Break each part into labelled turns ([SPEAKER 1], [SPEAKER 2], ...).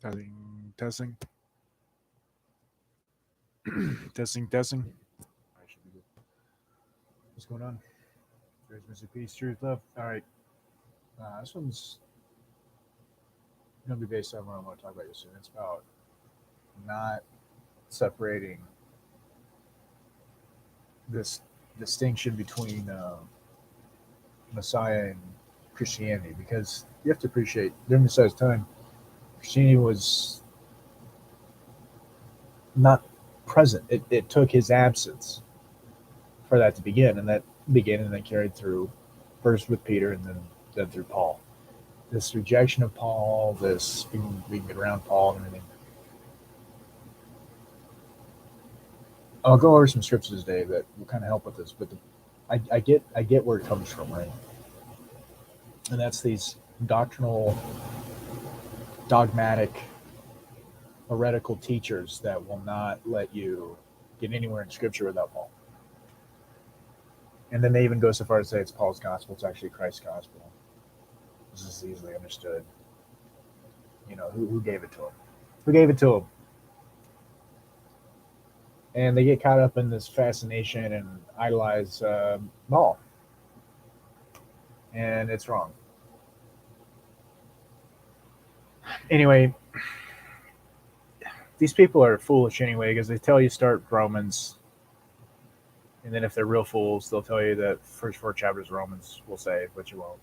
[SPEAKER 1] Testing, testing, testing. I should be good. What's going on? There's Mr. Peace, Truth, Love. All right. This one's going to be based on what I'm going to talk about you soon. It's about not separating this distinction between Messiah and Christianity because you have to appreciate during Messiah's time, Christianity was not present. It took his absence for that to begin, and that began and then carried through first with Peter and then through Paul. This rejection of Paul, this being around Paul and everything. I'll go over some scriptures today that will kind of help with this, but I get where it comes from, right? And that's these doctrinal, dogmatic, heretical teachers that will not let you get anywhere in Scripture without Paul. And then they even go so far as to say it's Paul's gospel, it's actually Christ's gospel. This is easily understood. You know, who gave it to him? Who gave it to him? And they get caught up in this fascination and idolize Paul. And it's wrong. Anyway, these people are foolish anyway because they tell you start Romans, and then if they're real fools, they'll tell you that first four chapters of Romans will save, but you won't.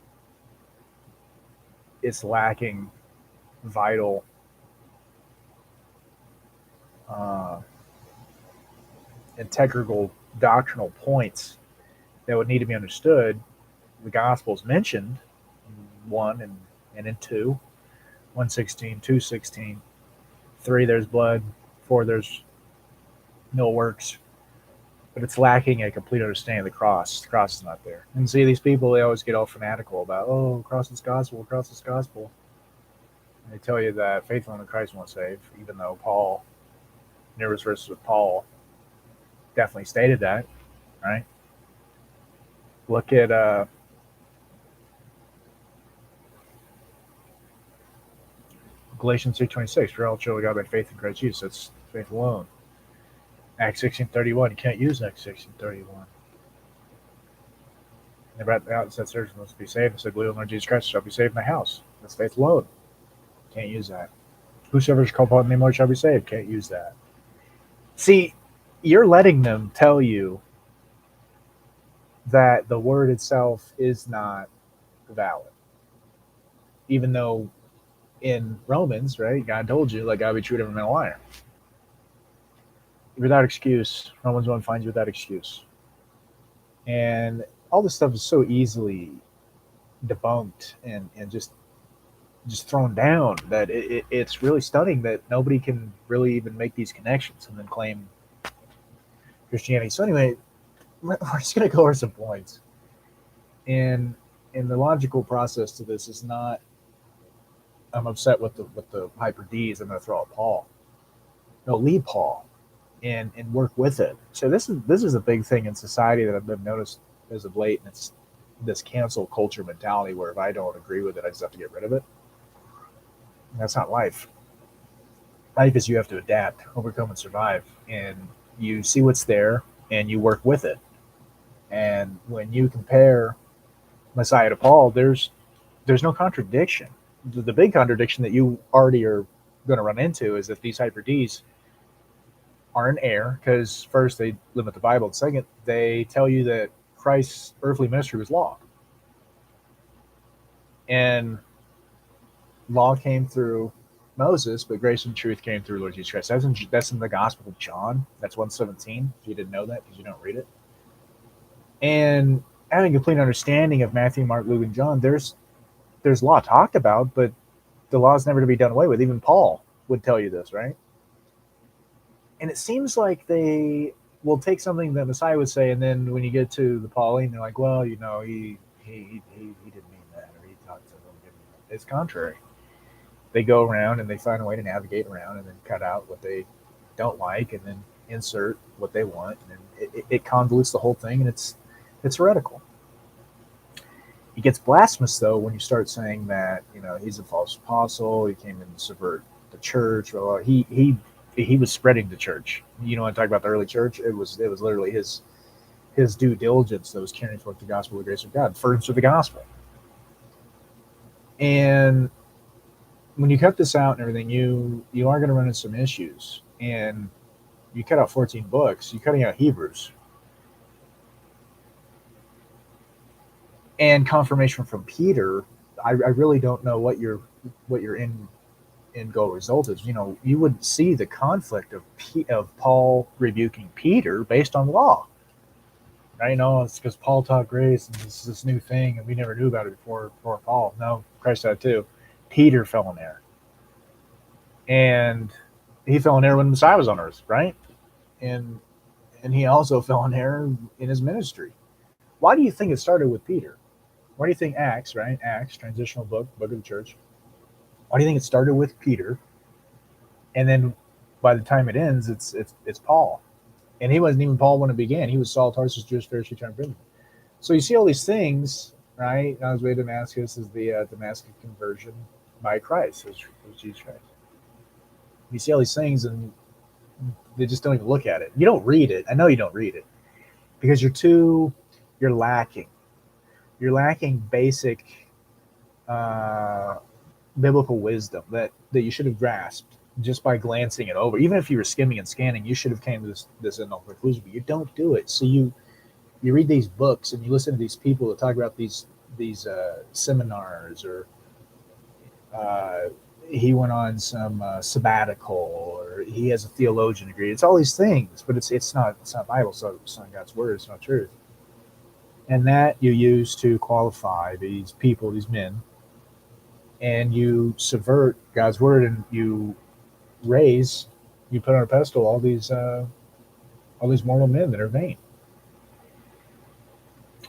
[SPEAKER 1] It's lacking vital integral doctrinal points that would need to be understood. The Gospels mentioned in 1 and in 2, 1:16, 2:16, 3 there's blood, 4 there's no works, but it's lacking a complete understanding of the cross. The cross is not there. And see, these people, they always get all fanatical about, oh, cross is gospel, cross is gospel. And they tell you that faith alone in Christ won't save, even though Paul, numerous verses with Paul, definitely stated that, right? Look at Galatians 3:26. For all children of God by faith in Christ Jesus. That's faith alone. Acts 16:31. You can't use Acts 16:31. They brought out and said, "Sirs, must be saved." And said, "Believe on Lord Jesus Christ, shall be saved in my house." That's faith alone. Can't use that. Whosoever is called upon the name of the Lord shall be saved. Can't use that. See, you're letting them tell you that the word itself is not valid. Even though in Romans, right, God told you, let God be true, every man a liar. Without excuse, Romans 1 finds you without excuse. And all this stuff is so easily debunked and just thrown down that it's really stunning that nobody can really even make these connections and then claim Christianity. So anyway, we're just going to go over some points. And the logical process to this is not, I'm upset with the hyper D's, I'm going to throw out Paul. No, leave Paul and work with it. So this is a big thing in society that I've noticed as of late, and it's this cancel culture mentality where if I don't agree with it, I just have to get rid of it. And that's not life. Life is you have to adapt, overcome, and survive. And you see what's there and you work with it. And when you compare Messiah to Paul, there's no contradiction. The big contradiction that you already are going to run into is that these hyper D's are in error because first they limit the Bible, and second they tell you that Christ's earthly ministry was law, and law came through Moses, but grace and truth came through Lord Jesus Christ. That's in the Gospel of John. That's 1:17. If you didn't know that because you don't read it, and having a complete understanding of Matthew, Mark, Luke, and John, there's law talked about, but the law is never to be done away with. Even Paul would tell you this, right? And it seems like they will take something that Messiah would say, and then when you get to the Pauline, they're like, well, you know, he didn't mean that, or he talked to them. It's contrary. They go around and they find a way to navigate around and then cut out what they don't like and then insert what they want, and it convolutes the whole thing, and it's heretical. It gets blasphemous though when you start saying that, you know, he's a false apostle, he came in to subvert the church. Well, he was spreading the church. You know, when I talk about the early church, it was literally his due diligence that was carrying forth the gospel of the grace of God, first with the gospel. And when you cut this out and everything, you are going to run into some issues. And you cut out 14 books, you're cutting out Hebrews. And confirmation from Peter, I really don't know what your end goal result is. You know, you would see the conflict of Paul rebuking Peter based on law. I know it's because Paul taught grace and this is this new thing, and we never knew about it before Paul. No, Christ had too. Peter fell in error, and he fell in error when the Messiah was on earth, right? And he also fell in error in his ministry. Why do you think it started with Peter? Why do you think Acts, right? Acts, transitional book of the church. Why do you think it started with Peter, and then by the time it ends, it's Paul? And he wasn't even Paul when it began. He was Saul Tarsus, Jewish Pharisee turned prison. So you see all these things, right? On his way to Damascus is the Damascus conversion by Christ, as Jesus Christ. You see all these things, and they just don't even look at it. You don't read it. I know you don't read it because you're lacking. You're lacking basic biblical wisdom that you should have grasped just by glancing it over. Even if you were skimming and scanning, you should have came to this end conclusion, but you don't do it. So you read these books and you listen to these people that talk about these seminars, or he went on some sabbatical, or he has a theologian degree. It's all these things, but it's not Bible, so it's not God's word, it's not truth. And that you use to qualify these people, these men, and you subvert God's word, and you put on a pedestal all these mortal men that are vain.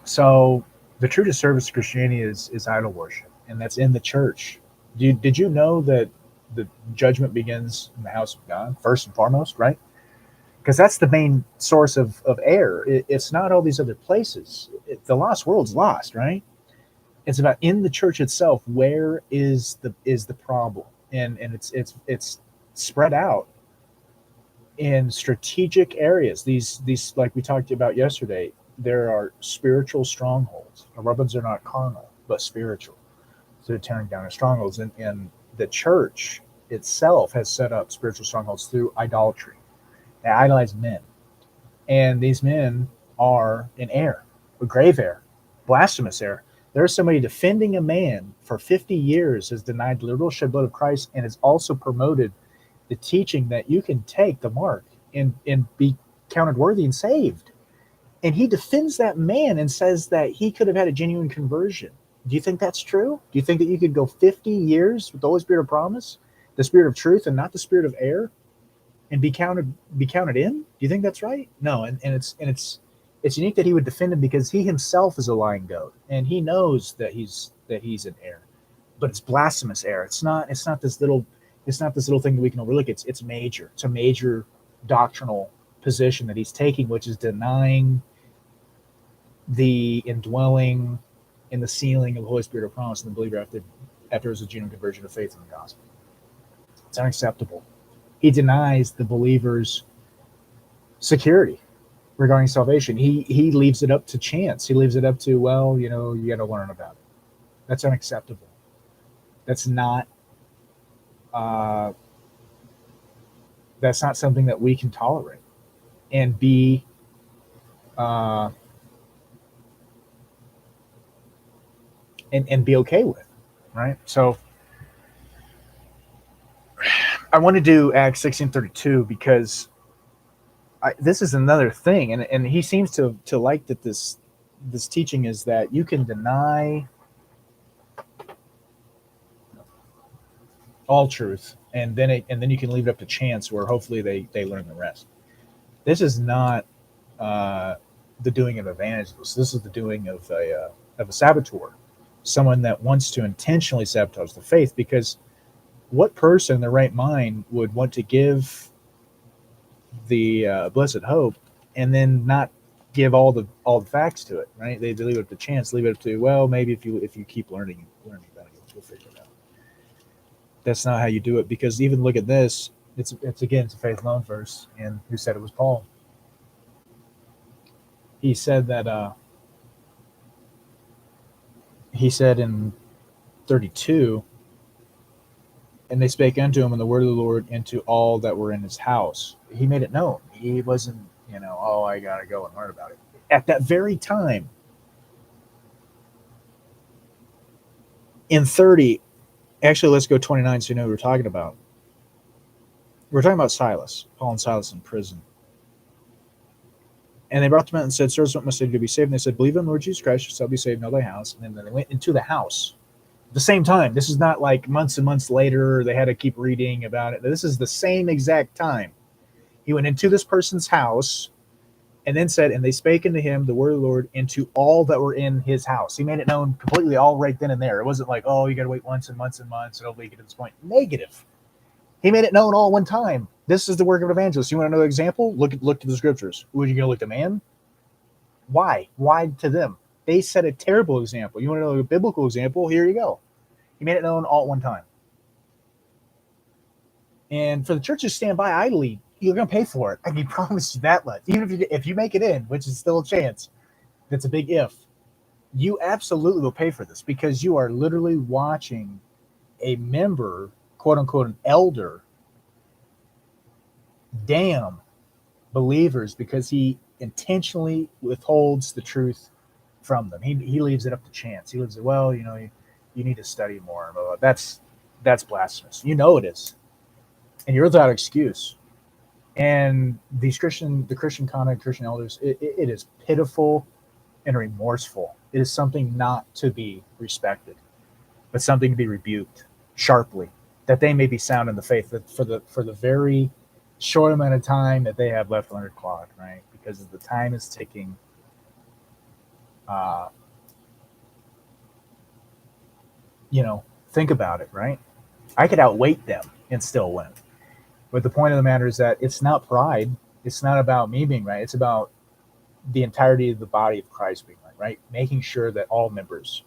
[SPEAKER 1] So the true disservice to Christianity is idol worship, and that's in the church. Did you know that the judgment begins in the house of God first and foremost, right? Because that's the main source of error. It's not all these other places. The lost world's lost, right? It's about in the church itself. Where is the problem? And it's spread out in strategic areas. These like we talked about yesterday, there are spiritual strongholds. Our weapons are not carnal, but spiritual. So they're tearing down our strongholds. And the church itself has set up spiritual strongholds through idolatry. They idolize men. And these men are in error, a grave error, blasphemous error. There's somebody defending a man for 50 years has denied the literal shed blood of Christ, and has also promoted the teaching that you can take the mark and be counted worthy and saved. And he defends that man and says that he could have had a genuine conversion. Do you think that's true? Do you think that you could go 50 years with the Holy Spirit of promise, the Spirit of truth, and not the spirit of error, and be counted in? Do you think that's right? No, and it's unique that he would defend him, because he himself is a lying goat, and he knows that he's in error. But it's blasphemous error. It's not this little thing that we can overlook. It's major. It's a major doctrinal position that he's taking, which is denying the indwelling and the sealing of the Holy Spirit of promise in the believer after his genuine conversion of faith in the gospel. It's unacceptable. He denies the believer's security regarding salvation. He leaves it up to chance. He leaves it up to, well, you got to learn about it. That's unacceptable. That's not something that we can tolerate and be and be okay with, right? So I want to do Acts 16:32 because this is another thing, and he seems to like that this teaching is that you can deny all truth, and then you can leave it up to chance, where hopefully they learn the rest. This is not the doing of evangelists. This is the doing of a saboteur, someone that wants to intentionally sabotage the faith. Because what person in their right mind would want to give the blessed hope and then not give all the facts to it, right? They leave it up to chance, leave it up to, well, maybe if you keep learning about it, you'll figure it out. That's not how you do it, because even look at this. It's again, it's a faith alone verse, and who said it was Paul? He said that he said in 32, and they spake unto him in the word of the Lord and to all that were in his house. He made it known. He wasn't, oh, I gotta go and learn about it. At that very time, in 30, actually, let's go 29 so you know what we're talking about. We're talking about Silas, Paul and Silas in prison. And they brought them out and said, Sirs, what must I do to be saved? And they said, Believe in the Lord Jesus Christ, you shall be saved, know thy house. And then they went into the house. At the same time, this is not like months and months later, they had to keep reading about it. This is the same exact time. He went into this person's house and then said, And they spake unto him the word of the Lord into all that were in his house. He made it known completely all right then and there. It wasn't like, oh, you got to wait months and months and months and hopefully you get to this point. Negative. He made it known all one time. This is the work of an evangelist. You want another example? Look to the scriptures. Who are you going to look to, man? Why? Why to them? They set a terrible example. You want to know a biblical example? Here you go. He made it known all at one time. And for the church to stand by idly, you're going to pay for it. I can promise you that much. Even if you make it in, which is still a chance, that's a big if. You absolutely will pay for this, because you are literally watching a member, quote unquote, an elder, damn believers because he intentionally withholds the truth from them. He leaves it up to chance. He leaves it, well, you need to study more. Blah, blah. That's blasphemous. You know it is. And you're without excuse. And the Christian conduct, Christian elders, it is pitiful and remorseful. It is something not to be respected, but something to be rebuked sharply, that they may be sound in the faith, that for the very short amount of time that they have left on their clock, right? Because the time is ticking. Uh, think about it, right? I could outweight them and still win. But the point of the matter is that it's not pride. It's not about me being right. It's about the entirety of the body of Christ being right? Making sure that all members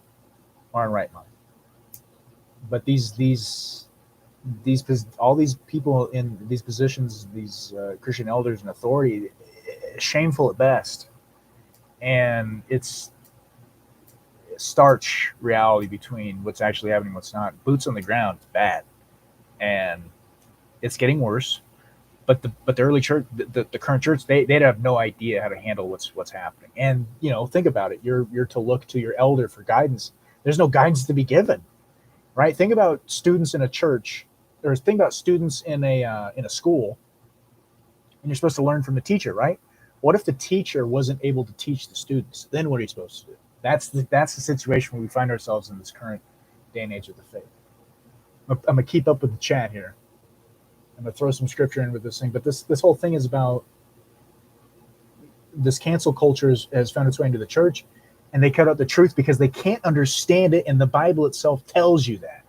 [SPEAKER 1] are in right mind. But all these people in these positions, these Christian elders and authority, shameful at best, and it's starch reality between what's actually happening and what's not. Boots on the ground, bad, and it's getting worse. But the early church, the current church, they'd have no idea how to handle what's happening. And think about it. You're to look to your elder for guidance. There's no guidance to be given, right? Think about students in a church, or think about students in a school, and you're supposed to learn from the teacher, right? What if the teacher wasn't able to teach the students? Then what are you supposed to do? That's the situation where we find ourselves in this current day and age of the faith. I'm gonna keep up with the chat here. I'm gonna throw some scripture in with this thing, but this whole thing is about this cancel culture has found its way into the church, and they cut out the truth because they can't understand it, and the Bible itself tells you that.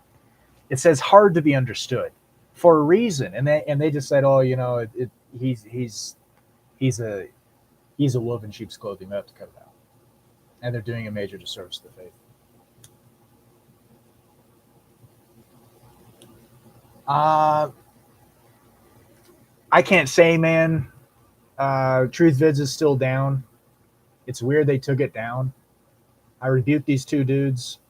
[SPEAKER 1] It says hard to be understood for a reason, and they just said, oh, he's a wolf in sheep's clothing. We have to cut it out, and they're doing a major disservice to the faith. I can't say, man. Truth Vids is still down. It's weird they took it down. I rebuked these two dudes,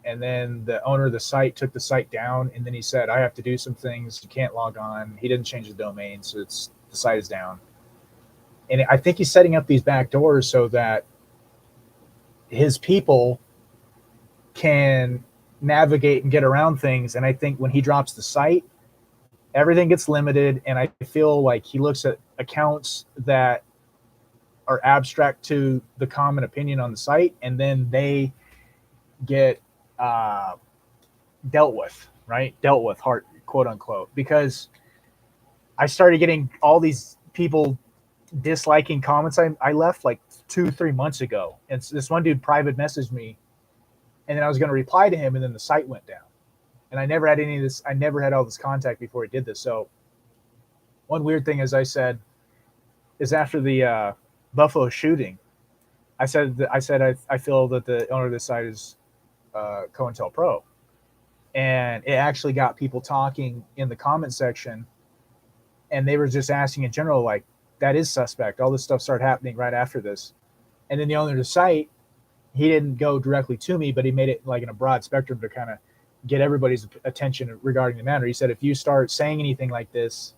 [SPEAKER 1] and then the owner of the site took the site down, and then he said, I have to do some things. You can't log on. He didn't change the domain, so the site is down. And I think he's setting up these back doors so that his people can navigate and get around things. And I think when he drops the site, everything gets limited, and I feel like he looks at accounts that are abstract to the common opinion on the site, and then they get dealt with, right? Dealt with, hard, quote unquote, because I started getting all these people disliking comments I left like 2-3 months ago, and this one dude private messaged me, and then I was going to reply to him, and then the site went down. And I never had any of this. I never had all this contact before I did this. So one weird thing, as I said, is after the Buffalo shooting, I said I feel that the owner of this site is COINTELPRO. And it actually got people talking in the comment section, and they were just asking in general, like, that is suspect. All this stuff started happening right after this. And then the owner of the site, he didn't go directly to me, but he made it like in a broad spectrum to kind of get everybody's attention regarding the matter. He said, if you start saying anything like this,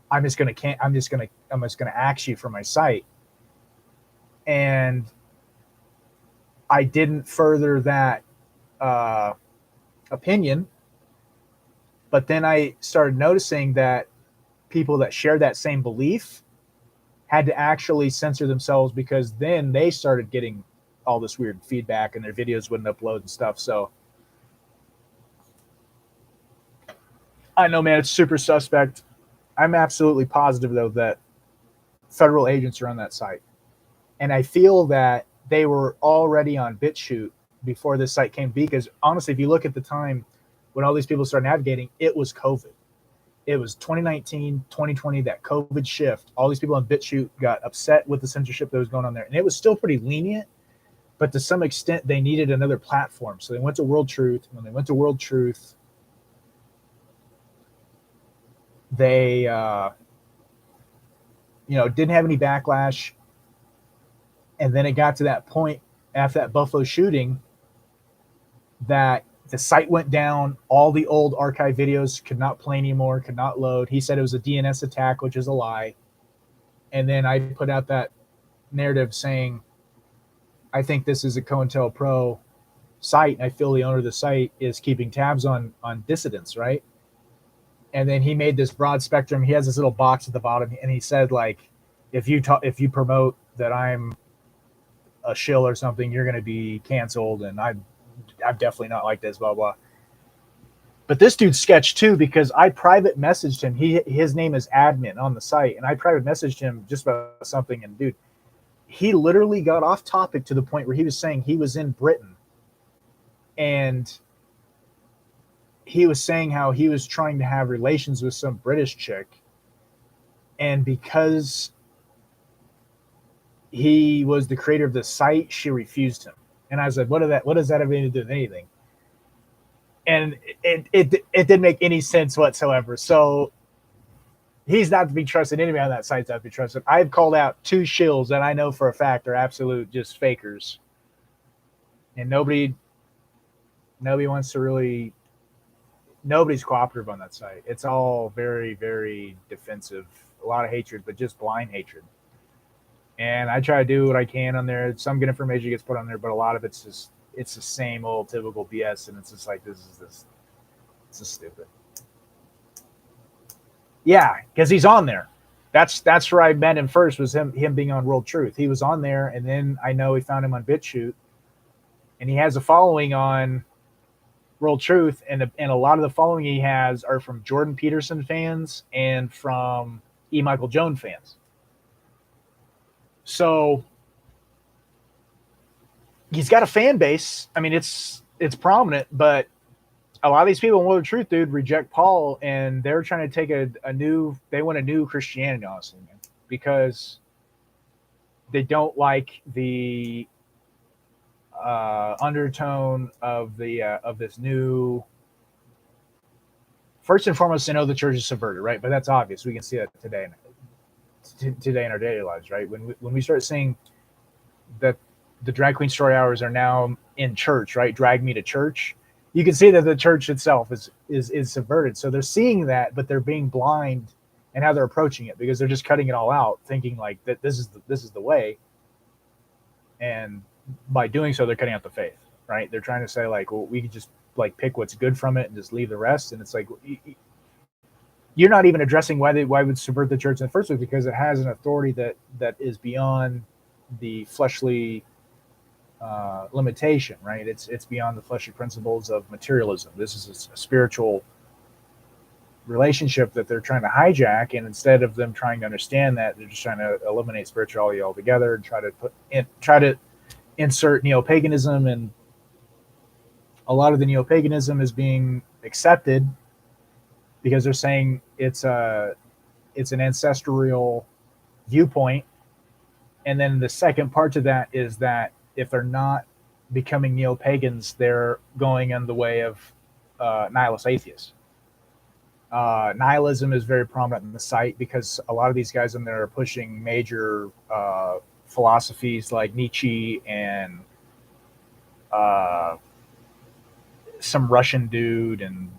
[SPEAKER 1] I'm just gonna axe you from my site. And I didn't further that uh, opinion, but then I started noticing that people that shared that same belief had to actually censor themselves, because then they started getting all this weird feedback and their videos wouldn't upload and stuff. So I know, man, it's super suspect. I'm absolutely positive, though, that federal agents are on that site. And I feel that they were already on BitChute before this site came, because honestly, if you look at the time when all these people started navigating, it was COVID. It was 2019, 2020, that COVID shift. All these people on BitChute got upset with the censorship that was going on there. And it was still pretty lenient, but to some extent, they needed another platform. So they went to World Truth. When they went to World Truth, they didn't have any backlash. And then it got to that point after that Buffalo shooting that the site went down. All the old archive videos could not play anymore, could not load. He said it was a DNS attack, which is a lie. And then I put out that narrative saying, I think this is a COINTELPRO site. And I feel the owner of the site is keeping tabs on dissidents, right? And then he made this broad spectrum. He has this little box at the bottom, and he said, like, if you promote that I'm a shill or something, you're going to be canceled. And I'm definitely not like this, blah, blah. But this dude's sketch too, because I private messaged him. His name is admin on the site, and I private messaged him just about something. And dude, he literally got off topic to the point where he was saying he was in Britain, and he was saying how he was trying to have relations with some British chick, and because he was the creator of the site, she refused him. And I was like, what does that have anything to do with anything? And it didn't make any sense whatsoever. So he's not to be trusted. Anybody on that site's not to be trusted. I've called out 2 shills that I know for a fact are absolute just fakers, and nobody wants to really. Nobody's cooperative on that site. It's all very, very defensive. A lot of hatred, but just blind hatred. And I try to do what I can on there. Some good information gets put on there, but a lot of it's the same old typical BS, and it's just like this is stupid. Yeah, because he's on there. That's where I met him first, was him being on World Truth. He was on there, and then I know he found him on BitChute, and he has a following on World Truth, and a lot of the following he has are from Jordan Peterson fans and from E. Michael Jones fans. So he's got a fan base. I mean, it's prominent, but a lot of these people in World Truth, dude, reject Paul, and they're trying to take they want a new Christianity, honestly, man, because they don't like the undertone of this new. First and foremost, they know the church is subverted, right? But that's obvious. We can see that today in our daily lives, right? When we start seeing that the drag queen story hours are now in church, right? Drag me to church. You can see that the church itself is subverted. So they're seeing that, but they're being blind in how they're approaching it, because they're just cutting it all out, thinking like that this is the way. And by doing so, they're cutting out the faith, right? They're trying to say, like, well, we can just like pick what's good from it and just leave the rest. And it's like, you're not even addressing why would subvert the church in the first place, because it has an authority that is beyond the fleshly limitation, right? It's beyond the fleshly principles of materialism. This is a spiritual relationship that they're trying to hijack, and instead of them trying to understand that, they're just trying to eliminate spirituality altogether and try to insert neo-paganism. And a lot of the neo-paganism is being accepted because they're saying it's an ancestral viewpoint. And then the second part to that is that if they're not becoming neo-pagans, they're going in the way of nihilist atheist. Nihilism is very prominent in the site because a lot of these guys in there are pushing major philosophies like Nietzsche and uh, some Russian dude and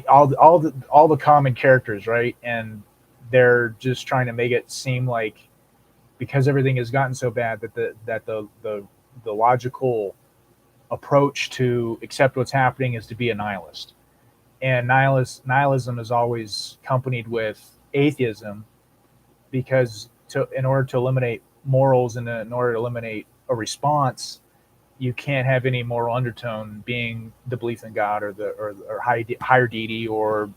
[SPEAKER 1] all the common characters, right? And they're just trying to make it seem like because everything has gotten so bad that the logical approach to accept what's happening is to be a nihilist. And nihilism is always accompanied with atheism because in order to eliminate morals and in order to eliminate a response, you can't have any moral undertone being the belief in God or higher deity or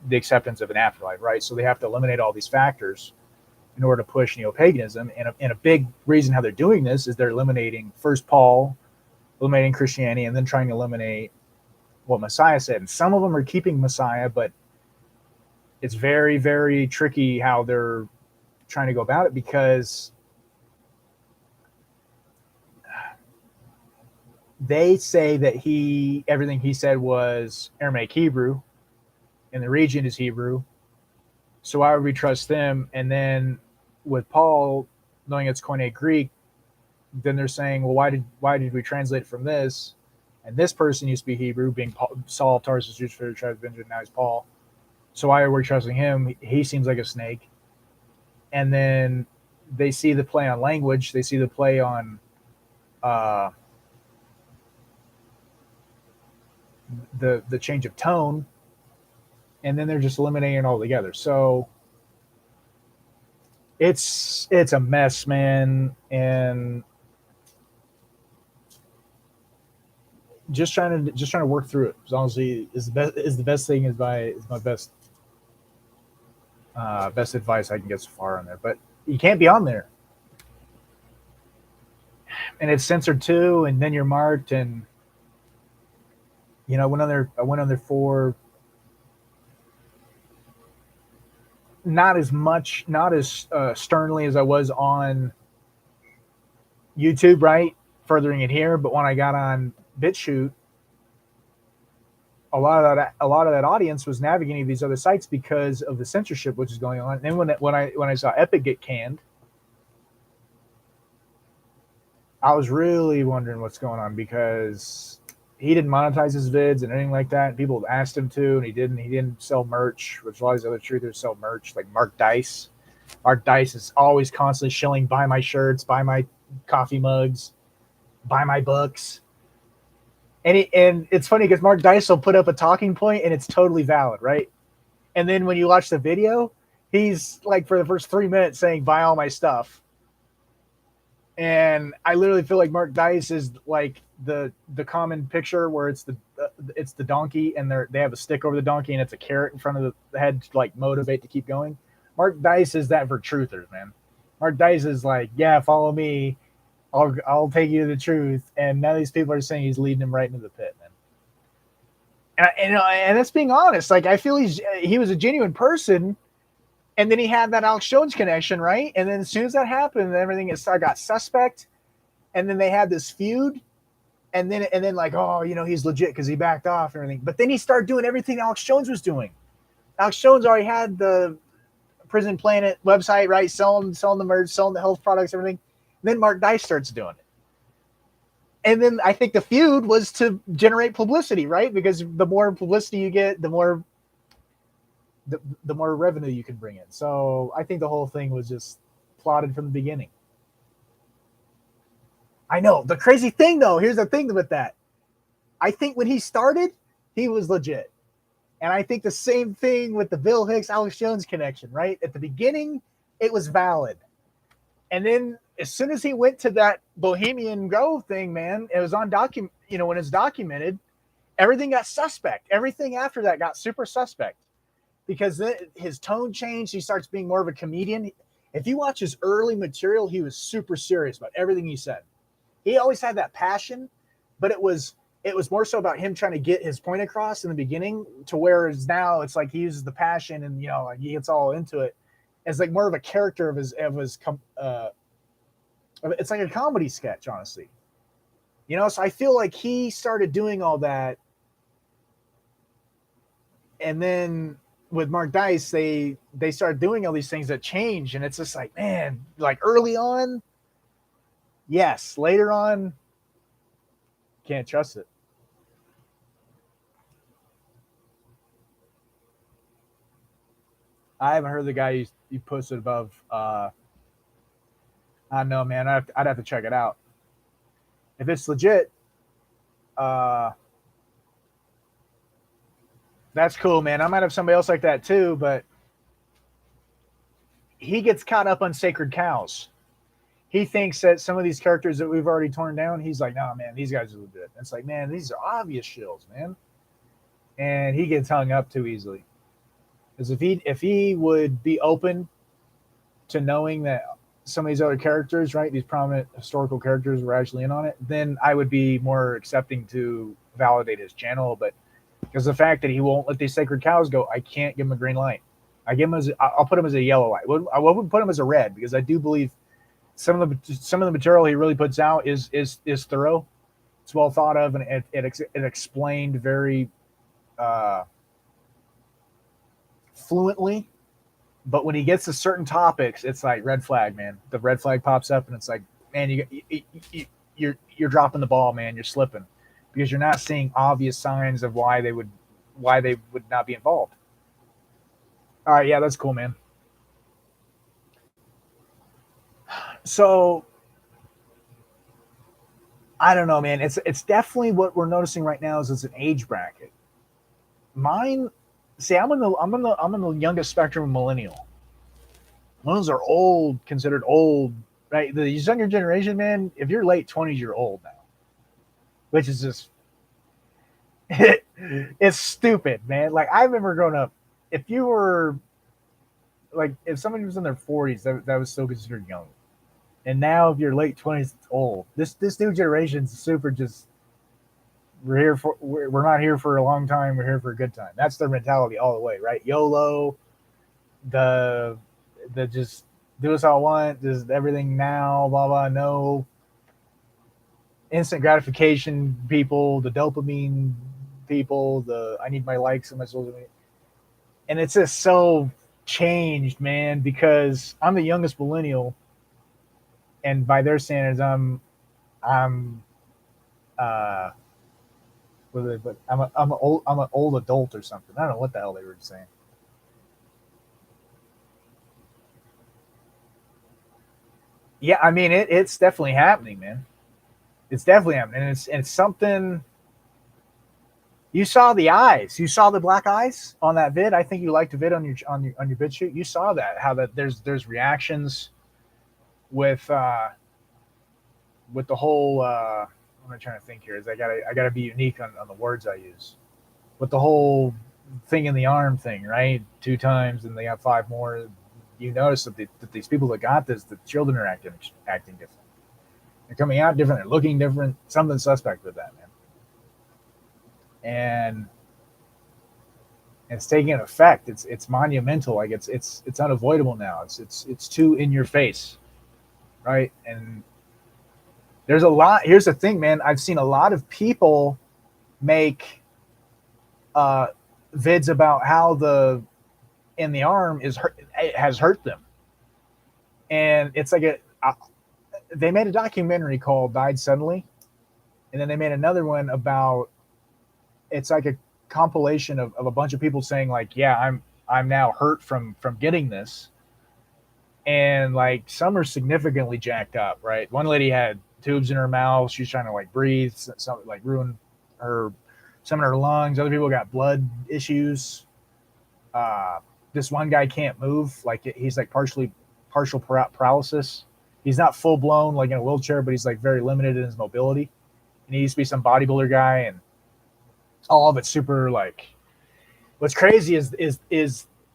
[SPEAKER 1] the acceptance of an afterlife, right? So they have to eliminate all these factors in order to push neo-paganism. And a big reason how they're doing this is they're eliminating first Paul, eliminating Christianity, and then trying to eliminate what Messiah said. And some of them are keeping Messiah, but it's very, very tricky how they're trying to go about it because they say that everything he said was Aramaic Hebrew and the region is Hebrew. So why would we trust them? And then with Paul, knowing it's Koine Greek, then they're saying, well, why did we translate from this? And this person used to be Hebrew, being Paul, Saul of Tarsus, Jews for the tribe of Benjamin. Now he's Paul. So why are we trusting him? He seems like a snake. And then they see the play on language. They see the play on the change of tone, and then they're just eliminating it all together. So it's a mess, man, and just trying to work through it. As honestly is the best thing is my best advice I can get so far on there. But you can't be on there, and it's censored too, and then you're marked, and I went on there for not as sternly as I was on YouTube, right? Furthering it here, but when I got on BitChute, a lot of that audience was navigating these other sites because of the censorship which is going on. And then when I saw Epic get canned, I was really wondering what's going on because he didn't monetize his vids and anything like that. And people asked him to, and he didn't. He didn't sell merch, which a lot of these other truthers sell merch, like Mark Dice. Mark Dice is always constantly shilling, buy my shirts, buy my coffee mugs, buy my books. And it's funny because Mark Dice will put up a talking point and it's totally valid, right? And then when you watch the video, he's like for the first 3 minutes saying, buy all my stuff. And I literally feel like Mark Dice is like the common picture where it's the donkey and they have a stick over the donkey and it's a carrot in front of the head to like motivate to keep going. Mark Dice is that for truthers, man. Mark Dice is like, yeah, follow me. I'll take you to the truth. And now these people are saying he's leading them right into the pit, man. And that's being honest. Like I feel he was a genuine person. And then he had that Alex Jones connection, right? And then as soon as that happened, everything got suspect. And then they had this feud. And then like, oh, he's legit because he backed off and everything. But then he started doing everything Alex Jones was doing. Alex Jones already had the Prison Planet website, right? Selling the merch, selling the health products, everything. And then Mark Dice starts doing it. And then I think the feud was to generate publicity, right? Because the more publicity you get, the more revenue you can bring in. So I think the whole thing was just plotted from the beginning. I know. The crazy thing, though, here's the thing with that. I think when he started, he was legit. And I think the same thing with the Bill Hicks, Alex Jones connection, right? At the beginning, it was valid. And then as soon as he went to that Bohemian Grove thing, man, it was on when it's documented, everything got suspect. Everything after that got super suspect. Because then his tone changed. He starts being more of a comedian. If you watch his early material, he was super serious about everything he said. He always had that passion, but it was more so about him trying to get his point across in the beginning to whereas now it's like he uses the passion and like he gets all into it. It's like more of a character of his it's like a comedy sketch, honestly. So I feel like he started doing all that And then with Mark Dice, they start doing all these things that change, and it's just like, man, like early on, yes, later on, can't trust it. I haven't heard the guy you posted above. I don't know, man. I'd have to check it out. If it's legit, uh, that's cool, man. I might have somebody else like that too, but he gets caught up on sacred cows. He thinks that some of these characters that we've already torn down, he's like, nah, man, these guys are legit. It's like, man, these are obvious shills, man. And he gets hung up too easily. Because if he would be open to knowing that some of these other characters, right, these prominent historical characters were actually in on it, then I would be more accepting to validate his channel. But because the fact that he won't let these sacred cows go, I can't give him a green light. I'll put him as a yellow light. I wouldn't put him as a red because I do believe some of the material he really puts out is thorough. It's well thought of, and it explained very uh, fluently. But when he gets to certain topics, it's like red flag, man. The red flag pops up, and it's like, man, you're dropping the ball, man. You're slipping because you're not seeing obvious signs of why they would not be involved. All right, yeah, that's cool, man. So I don't know, man. It's definitely what we're noticing right now is it's an age bracket. Mine, see, I'm in the youngest spectrum of millennial. Those are old, considered old, right? The younger generation, man. If you're late 20s, you're old now, which is just it's stupid, man. Like I remember growing up, if you were like if somebody was in their 40s, that was still considered young. And now if you're late 20s, it's old. This new generation's super just we're not here for a long time, we're here for a good time. That's their mentality all the way, right? YOLO, the just do us all I want, just everything now, blah blah, no instant gratification people, the dopamine people, the I need my likes on my social media. And it's just so changed, man, because I'm the youngest millennial, and by their standards, I'm uh but I'm an old adult or something. I don't know what the hell they were saying. Yeah, I mean it's definitely happening, man. It's definitely happening. And it's something you saw the eyes. You saw the black eyes on that vid. I think you liked the vid on your vid shoot. You saw that how that there's reactions with with the whole I'm trying to think here is I gotta be unique on the words I use. With the whole thing in the arm thing, right? 2 times and they got 5 more. You notice that these people that got this, the children are acting different. They're coming out different. They're looking different. Something suspect with that, man. And it's taking an effect. It's monumental. Like it's unavoidable now. It's too in your face, right? And there's a lot. Here's the thing, man. I've seen a lot of people make uh, vids about how the in the arm is hurt, it has hurt them, and it's like they made a documentary called "Died Suddenly," and then they made another one about it's like a compilation of a bunch of people saying like, yeah, I'm now hurt from getting this, and like some are significantly jacked up, right? One lady had tubes in her mouth. She's trying to like breathe, some like ruin her some of her lungs. Other people got blood issues. Uh, this one guy can't move. Like he's like partial paralysis. He's not full blown like in a wheelchair, but he's like very limited in his mobility. And he used to be some bodybuilder guy, and all of it's super like. What's crazy is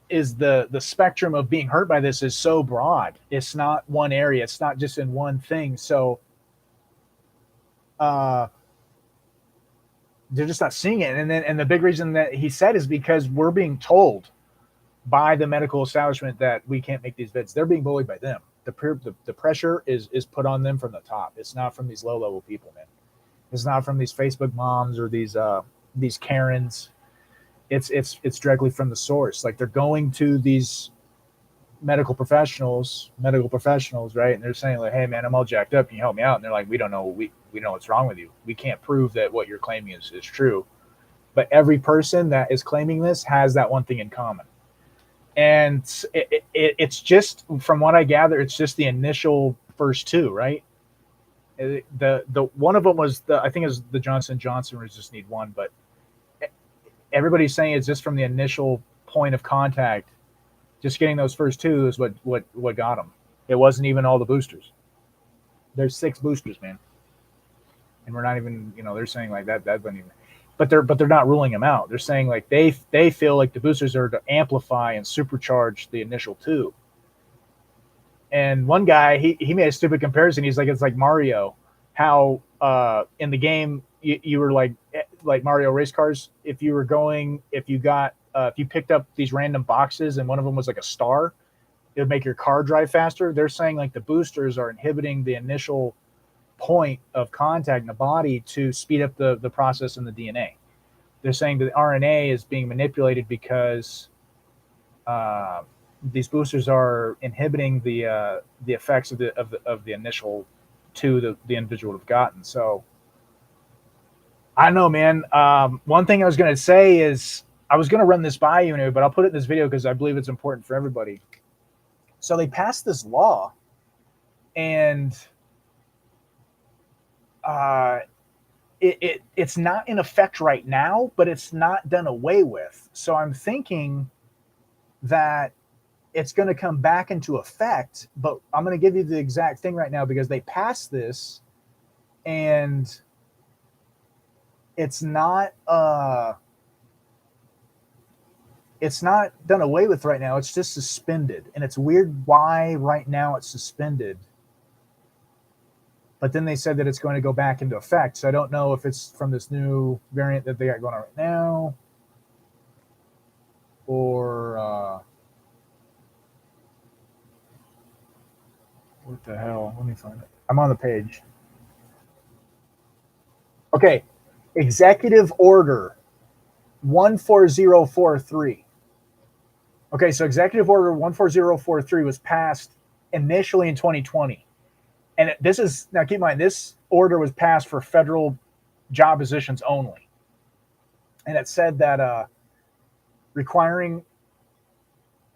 [SPEAKER 1] the spectrum of being hurt by this is so broad. It's not one area. It's not just in one thing. So uh, they're just not seeing it. And the big reason that he said is because we're being told by the medical establishment that we can't make these vids. They're being bullied by them. The pressure is put on them from the top. It's not from these low level people, man. It's not from these Facebook moms or these Karens. It's directly from the source. Like they're going to these medical professionals, right? And they're saying like, "Hey, man, I'm all jacked up. Can you help me out?" And they're like, "We don't know. We know what's wrong with you. We can't prove that what you're claiming is true." But every person that is claiming this has that one thing in common, and it's just from what I gather, it's just the initial first two, right? The one of them was the I think it was the Johnson was just need one, but everybody's saying it's just from the initial point of contact. Just getting those first two is what got them. It wasn't even all the boosters. There's 6 boosters, man, and we're not even they're saying like that wasn't even. But they're not ruling them out. They're saying like they feel like the boosters are to amplify and supercharge the initial 2. And one guy he made a stupid comparison. He's like it's like Mario, how in the game you were like Mario race cars. If you picked up these random boxes and one of them was like a star, it would make your car drive faster. They're saying like the boosters are inhibiting the initial point of contact in the body to speed up the process in the DNA. They're saying that the RNA is being manipulated because these boosters are inhibiting the effects of the initial 2 the individual would have gotten. So I don't know, man. One thing I was going to say is I was going to run this by you, but I'll put it in this video because I believe it's important for everybody. So they passed this law, and it's not in effect right now, but it's not done away with. So I'm thinking that it's going to come back into effect, but I'm going to give you the exact thing right now because they passed this, and it's not done away with right now. It's just suspended, and it's weird why right now it's suspended. But then they said that it's going to go back into effect. So I don't know if it's from this new variant that they got going on right now, or what the hell? Let me find it. I'm on the page. Okay, Executive Order 14043. Okay, so Executive Order 14043 was passed initially in 2020. And this is, now keep in mind, this order was passed for federal job positions only. And it said that requiring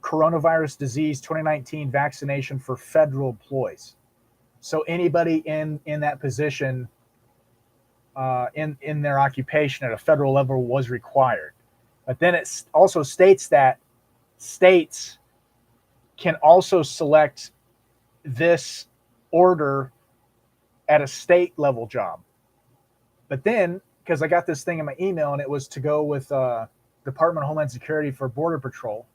[SPEAKER 1] coronavirus disease 2019 vaccination for federal employees. So anybody in that position, in their occupation at a federal level was required. But then it also states that states can also select this order at a state level job. But then, because I got this thing in my email and it was to go with Department of Homeland Security for Border Patrol,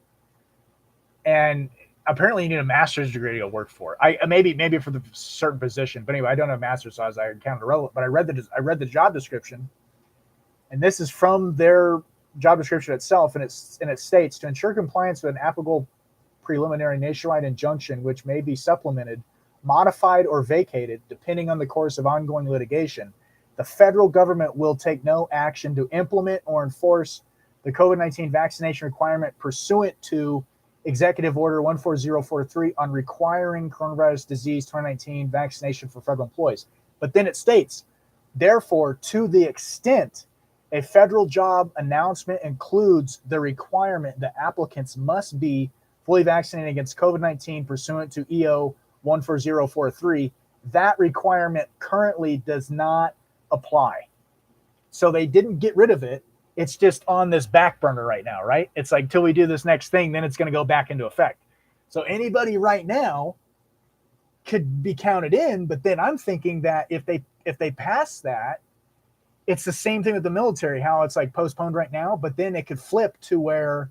[SPEAKER 1] and apparently you need a master's degree to go work for it. Maybe for the certain position, but anyway, I don't have a master's, so I counted irrelevant. But I read the job description, and this is from their job description itself, and it states to ensure compliance with an applicable preliminary nationwide injunction, which may be supplemented, modified, or vacated depending on the course of ongoing litigation. The federal government will take no action to implement or enforce the COVID-19 vaccination requirement pursuant to Executive Order 14043 on requiring coronavirus disease 2019 vaccination for federal employees. But then it states, therefore, to the extent a federal job announcement includes the requirement that applicants must be fully vaccinated against COVID-19 pursuant to EO 14043, that requirement currently does not apply. So they didn't get rid of it. It's just on this back burner right now, right? It's like till we do this next thing, then it's going to go back into effect. So anybody right now could be counted in, but then I'm thinking that if they pass that, it's the same thing with the military, how it's like postponed right now, but then it could flip to where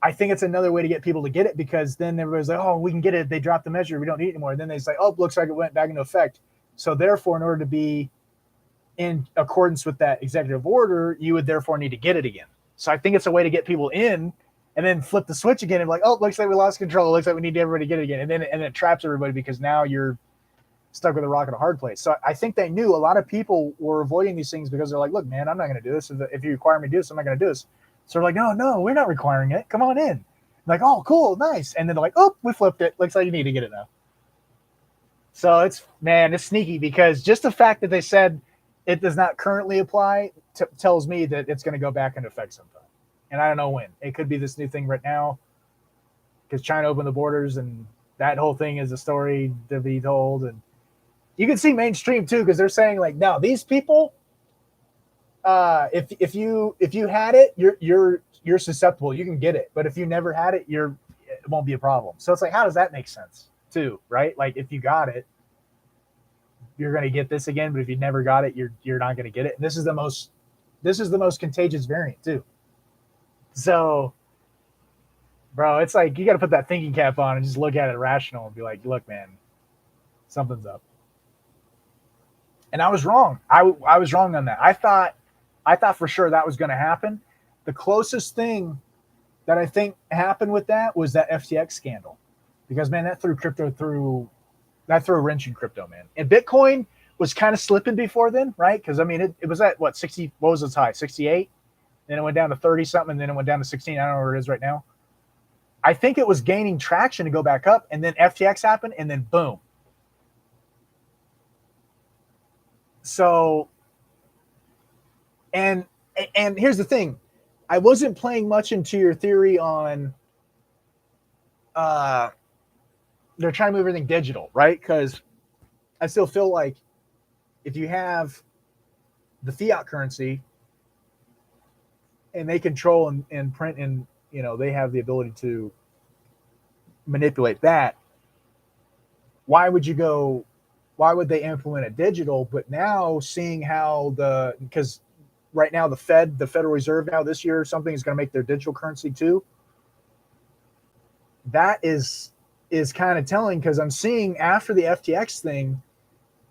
[SPEAKER 1] I think it's another way to get people to get it, because then everybody's like, oh, we can get it. They dropped the measure. We don't need it anymore. And then they say, oh, looks like it went back into effect. So therefore, in order to be in accordance with that executive order, you would therefore need to get it again. So I think it's a way to get people in and then flip the switch again and be like, oh, looks like we lost control. It looks like we need everybody to get it again. And then it traps everybody because now you're stuck with a rock and a hard place. So I think they knew a lot of people were avoiding these things because they're like, look, man, I'm not going to do this. If you require me to do this, I'm not going to do this. So we're like, no, we're not requiring it. Come on in. I'm like, oh, cool, nice. And then they're like, oh, we flipped it. Looks like you need to get it now. So it's sneaky because just the fact that they said it does not currently apply tells me that it's going to go back into effect sometime. And I don't know when. It could be this new thing right now because China opened the borders and that whole thing is a story to be told. And you can see mainstream too because they're saying like, no, these people, if you had it, you're susceptible. You can get it, but if you never had it, it won't be a problem. So it's like, how does that make sense too, right? Like if you got it, you're going to get this again, but if you never got it, you're not going to get it. And this is the most contagious variant too. So, bro, it's like you got to put that thinking cap on and just look at it rational and be like, look, man, something's up. And I was wrong. I was wrong on that. I thought for sure that was going to happen. The closest thing that I think happened with that was that FTX scandal, because man, that threw a wrench in crypto, man. And Bitcoin was kind of slipping before then, right? Because I mean, it was at what 60? What was its high? 68. Then it went down to 30 something, and then it went down to 16. I don't know where it is right now. I think it was gaining traction to go back up, and then FTX happened, and then boom. So, and here's the thing, I wasn't playing much into your theory on they're trying to move everything digital, right? Because I still feel like if you have the fiat currency and they control and print and they have the ability to manipulate that, why would they implement it digital? But now seeing how because right now the Federal Reserve now this year or something is going to make their digital currency too. That is kind of telling, because I'm seeing after the FTX thing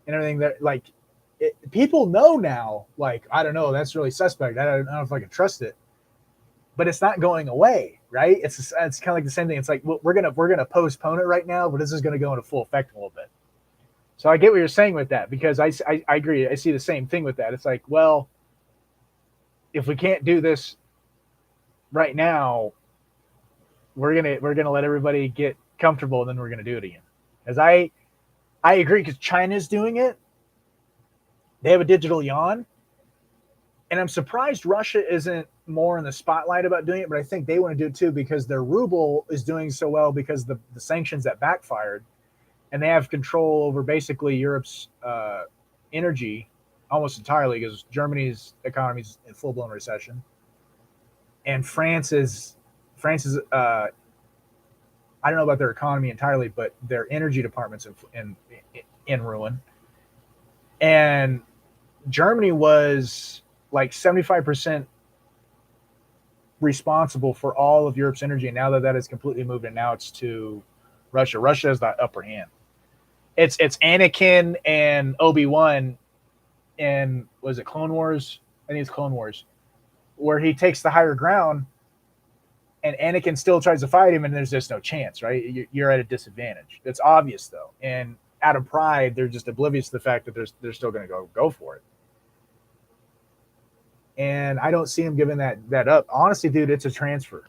[SPEAKER 1] and everything that like people know now, like, I don't know, that's really suspect. I don't know if I can trust it, but it's not going away, right? It's kind of like the same thing. It's like, well, we're gonna postpone it right now, but this is going to go into full effect in a little bit. So I get what you're saying with that, because I agree. I see the same thing with that. It's like, well, if we can't do this right now, we're gonna let everybody get comfortable, and then we're gonna do it again. As I agree, because China's doing it. They have a digital yuan, and I'm surprised Russia isn't more in the spotlight about doing it. But I think they want to do it too, because their ruble is doing so well because the sanctions that backfired, and they have control over basically Europe's energy almost entirely, because Germany's economy is in full blown recession, and France is I don't know about their economy entirely, but their energy department's in ruin. And Germany was like 75% responsible for all of Europe's energy. And now that has completely moved, and now it's to Russia. Russia has the upper hand. It's Anakin and Obi-Wan in, was it Clone Wars? I think it's Clone Wars, where he takes the higher ground and Anakin still tries to fight him, and there's just no chance, right? You're at a disadvantage. That's obvious, though. And out of pride, they're just oblivious to the fact that they're still going to go for it. And I don't see him giving that up. Honestly, dude, it's a transfer.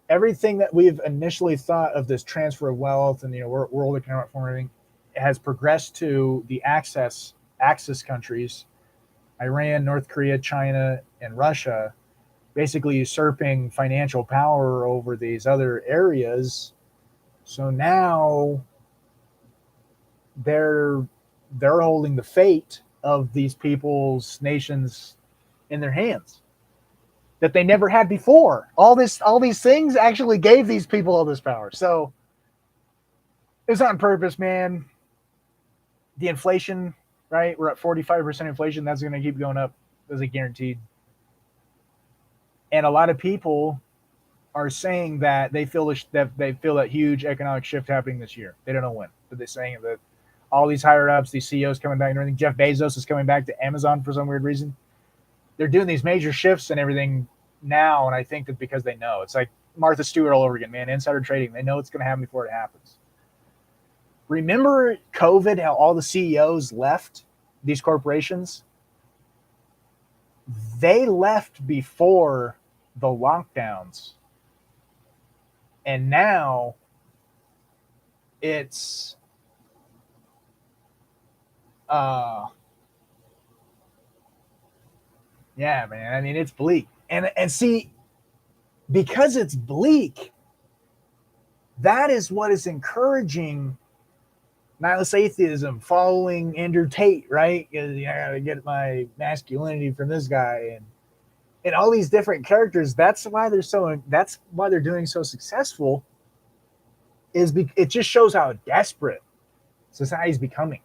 [SPEAKER 1] Everything that we've initially thought of this transfer of wealth and world economic forming has progressed to the Axis countries, Iran, North Korea, China, and Russia, basically usurping financial power over these other areas. So now they're holding the fate of these people's nations in their hands that they never had before. All these things actually gave these people all this power. So it's on purpose, man. The inflation, right? We're at 45% inflation. That's going to keep going up as a guaranteed. And a lot of people are saying that they feel that huge economic shift happening this year. They don't know when, but they're saying that all these higher ups, these CEOs coming back and everything. Jeff Bezos is coming back to Amazon for some weird reason. They're doing these major shifts and everything now, and I think that because they know. It's like Martha Stewart all over again, man. Insider trading. They know it's going to happen before it happens. Remember COVID, how all the CEOs left these corporations? They left before the lockdowns. And now it's uh yeah, man. I mean, it's bleak. And see, because it's bleak, that is what is encouraging nihilist atheism, following Andrew Tate, right? I gotta get my masculinity from this guy, and all these different characters. That's why they're so. That's why they're doing so successful. It just shows how desperate society's becoming,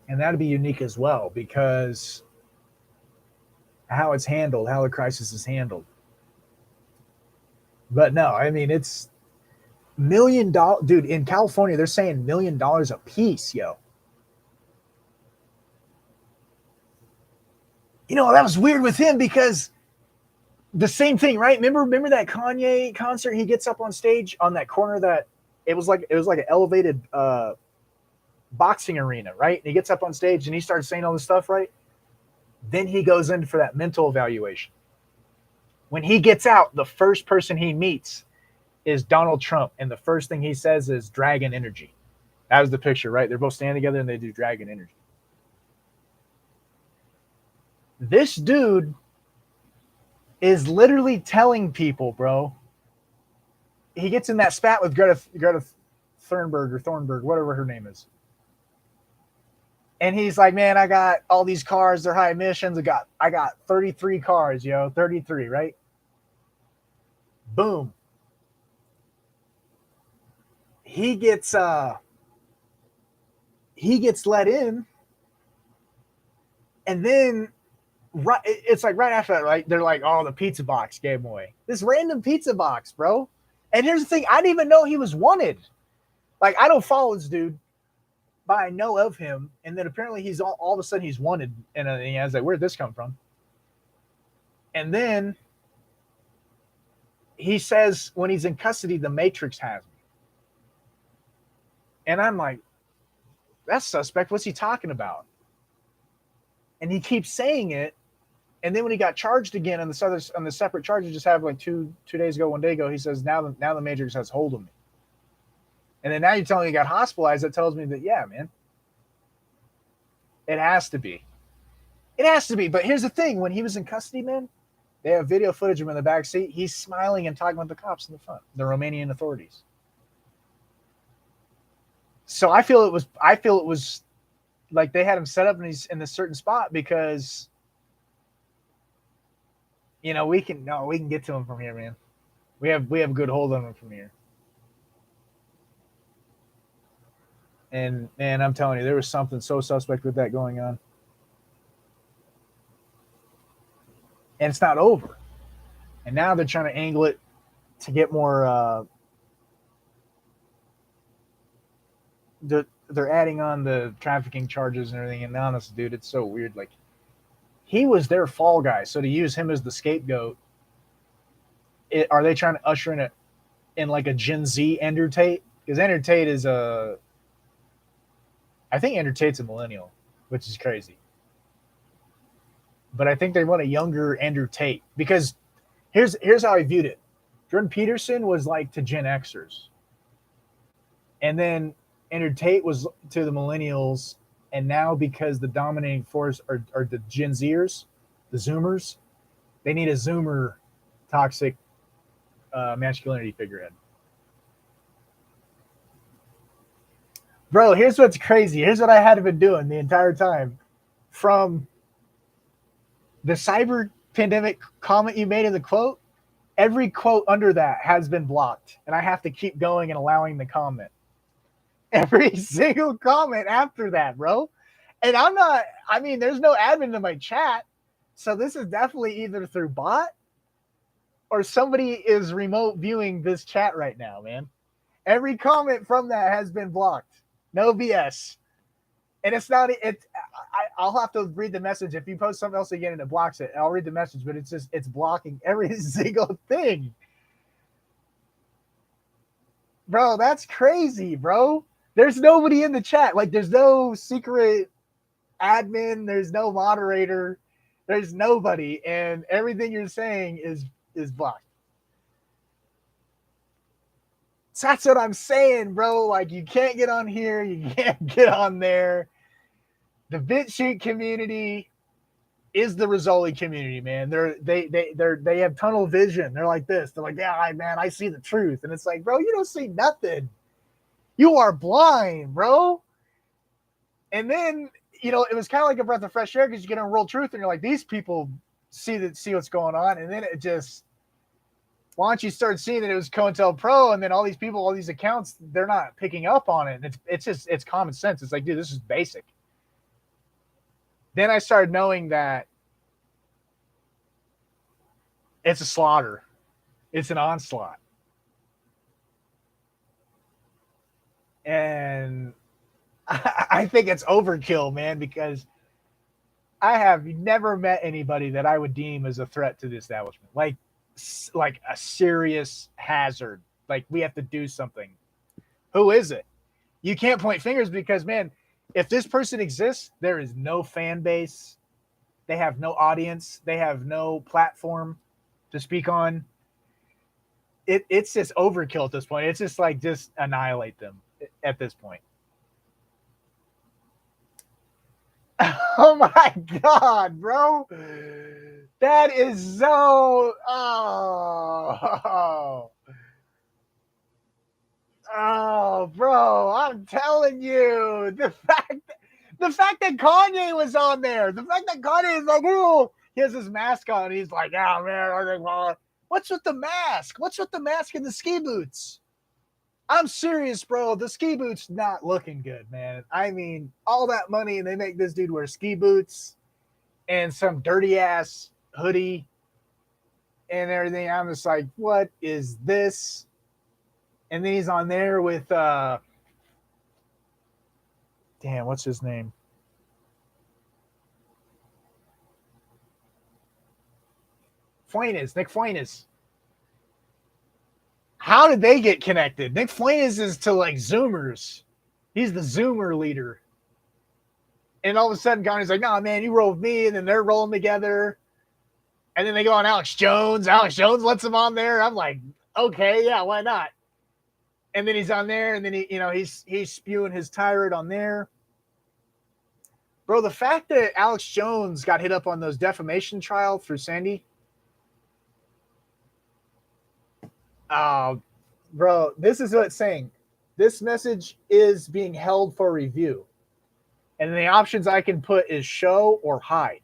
[SPEAKER 1] and that'd be unique as well because how it's handled, how the crisis is handled. But no, I mean it's $1 million, dude. In California, they're saying $1 million a piece, yo. You know that was weird with him because the same thing, right? Remember that Kanye concert? He gets up on stage on that corner that it was like an elevated boxing arena, right? And he gets up on stage and he starts saying all this stuff, right? Then he goes in for that mental evaluation. When he gets out, the first person he meets is Donald Trump, and the first thing he says is dragon energy. That was the picture, right? They're both standing together and they do dragon energy. This dude is literally telling people, bro. He gets in that spat with Greta Thunberg, whatever her name is. And he's like, man, I got all these cars, they're high emissions. I got 33 cars, yo, 33, right? Boom. He gets let in, and then it's like right after that, right? They're like, oh, the pizza box gave him away. This random pizza box, bro. And here's the thing, I didn't even know he was wanted. Like, I don't follow this dude, but I know of him. And then apparently he's all of a sudden he's wanted. And I was like, where'd this come from? And then he says when he's in custody, the Matrix has me. And I'm like, that's suspect. What's he talking about? And he keeps saying it. And then when he got charged again on the separate charges, just have like two days ago, 1 day ago, he says now the Matrix has hold of me. And then now you're telling me he got hospitalized. That tells me that yeah, man, it has to be. It has to be. But here's the thing: when he was in custody, man, they have video footage of him in the back seat. He's smiling and talking with the cops in the front, the Romanian authorities. So I feel it was like they had him set up in this certain spot because we can get to him from here, man. We have a good hold on him from here. And man, I'm telling you, there was something so suspect with that going on. And it's not over. And now they're trying to angle it to get more they're adding on the trafficking charges and everything. And honestly, dude, it's so weird. Like, he was their fall guy, so to use him as the scapegoat, are they trying to usher in like a Gen Z Andrew Tate? Because Andrew Tate is I think Andrew Tate's a millennial, which is crazy. But I think they want a younger Andrew Tate because here's how I viewed it. Jordan Peterson was like to Gen Xers, and then Andrew Tate was to the millennials, and now because the dominating force are the Gen Zers, the Zoomers, they need a Zoomer toxic masculinity figurehead. Bro, here's what's crazy. Here's what I had been doing the entire time. From the cyber pandemic comment you made in the quote, every quote under that has been blocked. And I have to keep going and allowing the comment. Every single comment after that, bro. And there's no admin in my chat. So this is definitely either through bot or somebody is remote viewing this chat right now, man. Every comment from that has been blocked. No BS. And it's not, I'll have to read the message. If you post something else again and it blocks it, I'll read the message, but it's blocking every single thing. Bro, that's crazy, bro. There's nobody in the chat. Like, there's no secret admin. There's no moderator. There's nobody, and everything you're saying is blocked. So that's what I'm saying, bro. Like, you can't get on here, you can't get on there. The BitChute community is the Rizzoli community, man. They have tunnel vision. They're like this. They're like, yeah, man, I see the truth. And it's like, bro, you don't see nothing. You are blind, bro. And then, it was kind of like a breath of fresh air because you get on World Truth and you're like, these people see what's going on. And then it just, once you start seeing that it was COINTELPRO, and then all these people, all these accounts, they're not picking up on it. And it's common sense. It's like, dude, this is basic. Then I started knowing that it's a slaughter. It's an onslaught. And I think it's overkill, man, because I have never met anybody that I would deem as a threat to the establishment. Like a serious hazard. Like, we have to do something. Who is it? You can't point fingers because, man, if this person exists, there is no fan base. They have no audience. They have no platform to speak on. It's just overkill at this point. It's just like, just annihilate them at this point. Oh my God, bro. That is so bro, I'm telling you, the fact that Kanye was on there, the fact that Kanye is like, oh, he has his mask on, and he's like, yeah, man, what's with the mask? What's with the mask and the ski boots? I'm serious, bro. The ski boots not looking good, man. I mean, all that money, and they make this dude wear ski boots and some dirty ass hoodie and everything. I'm just like, what is this? And then he's on there with damn, what's his name? Nick Fuentes. How did they get connected? Nick Fuentes is to like Zoomers. He's the Zoomer leader. And all of a sudden, Kanye's like, nah, man, you roll with me. And then they're rolling together. And then they go on Alex Jones. Alex Jones lets him on there. I'm like, okay, yeah, why not? And then he's on there, and then he's spewing his tirade on there. Bro, the fact that Alex Jones got hit up on those defamation trial through Sandy. Bro, this is what it's saying. This message is being held for review. And the options I can put is show or hide.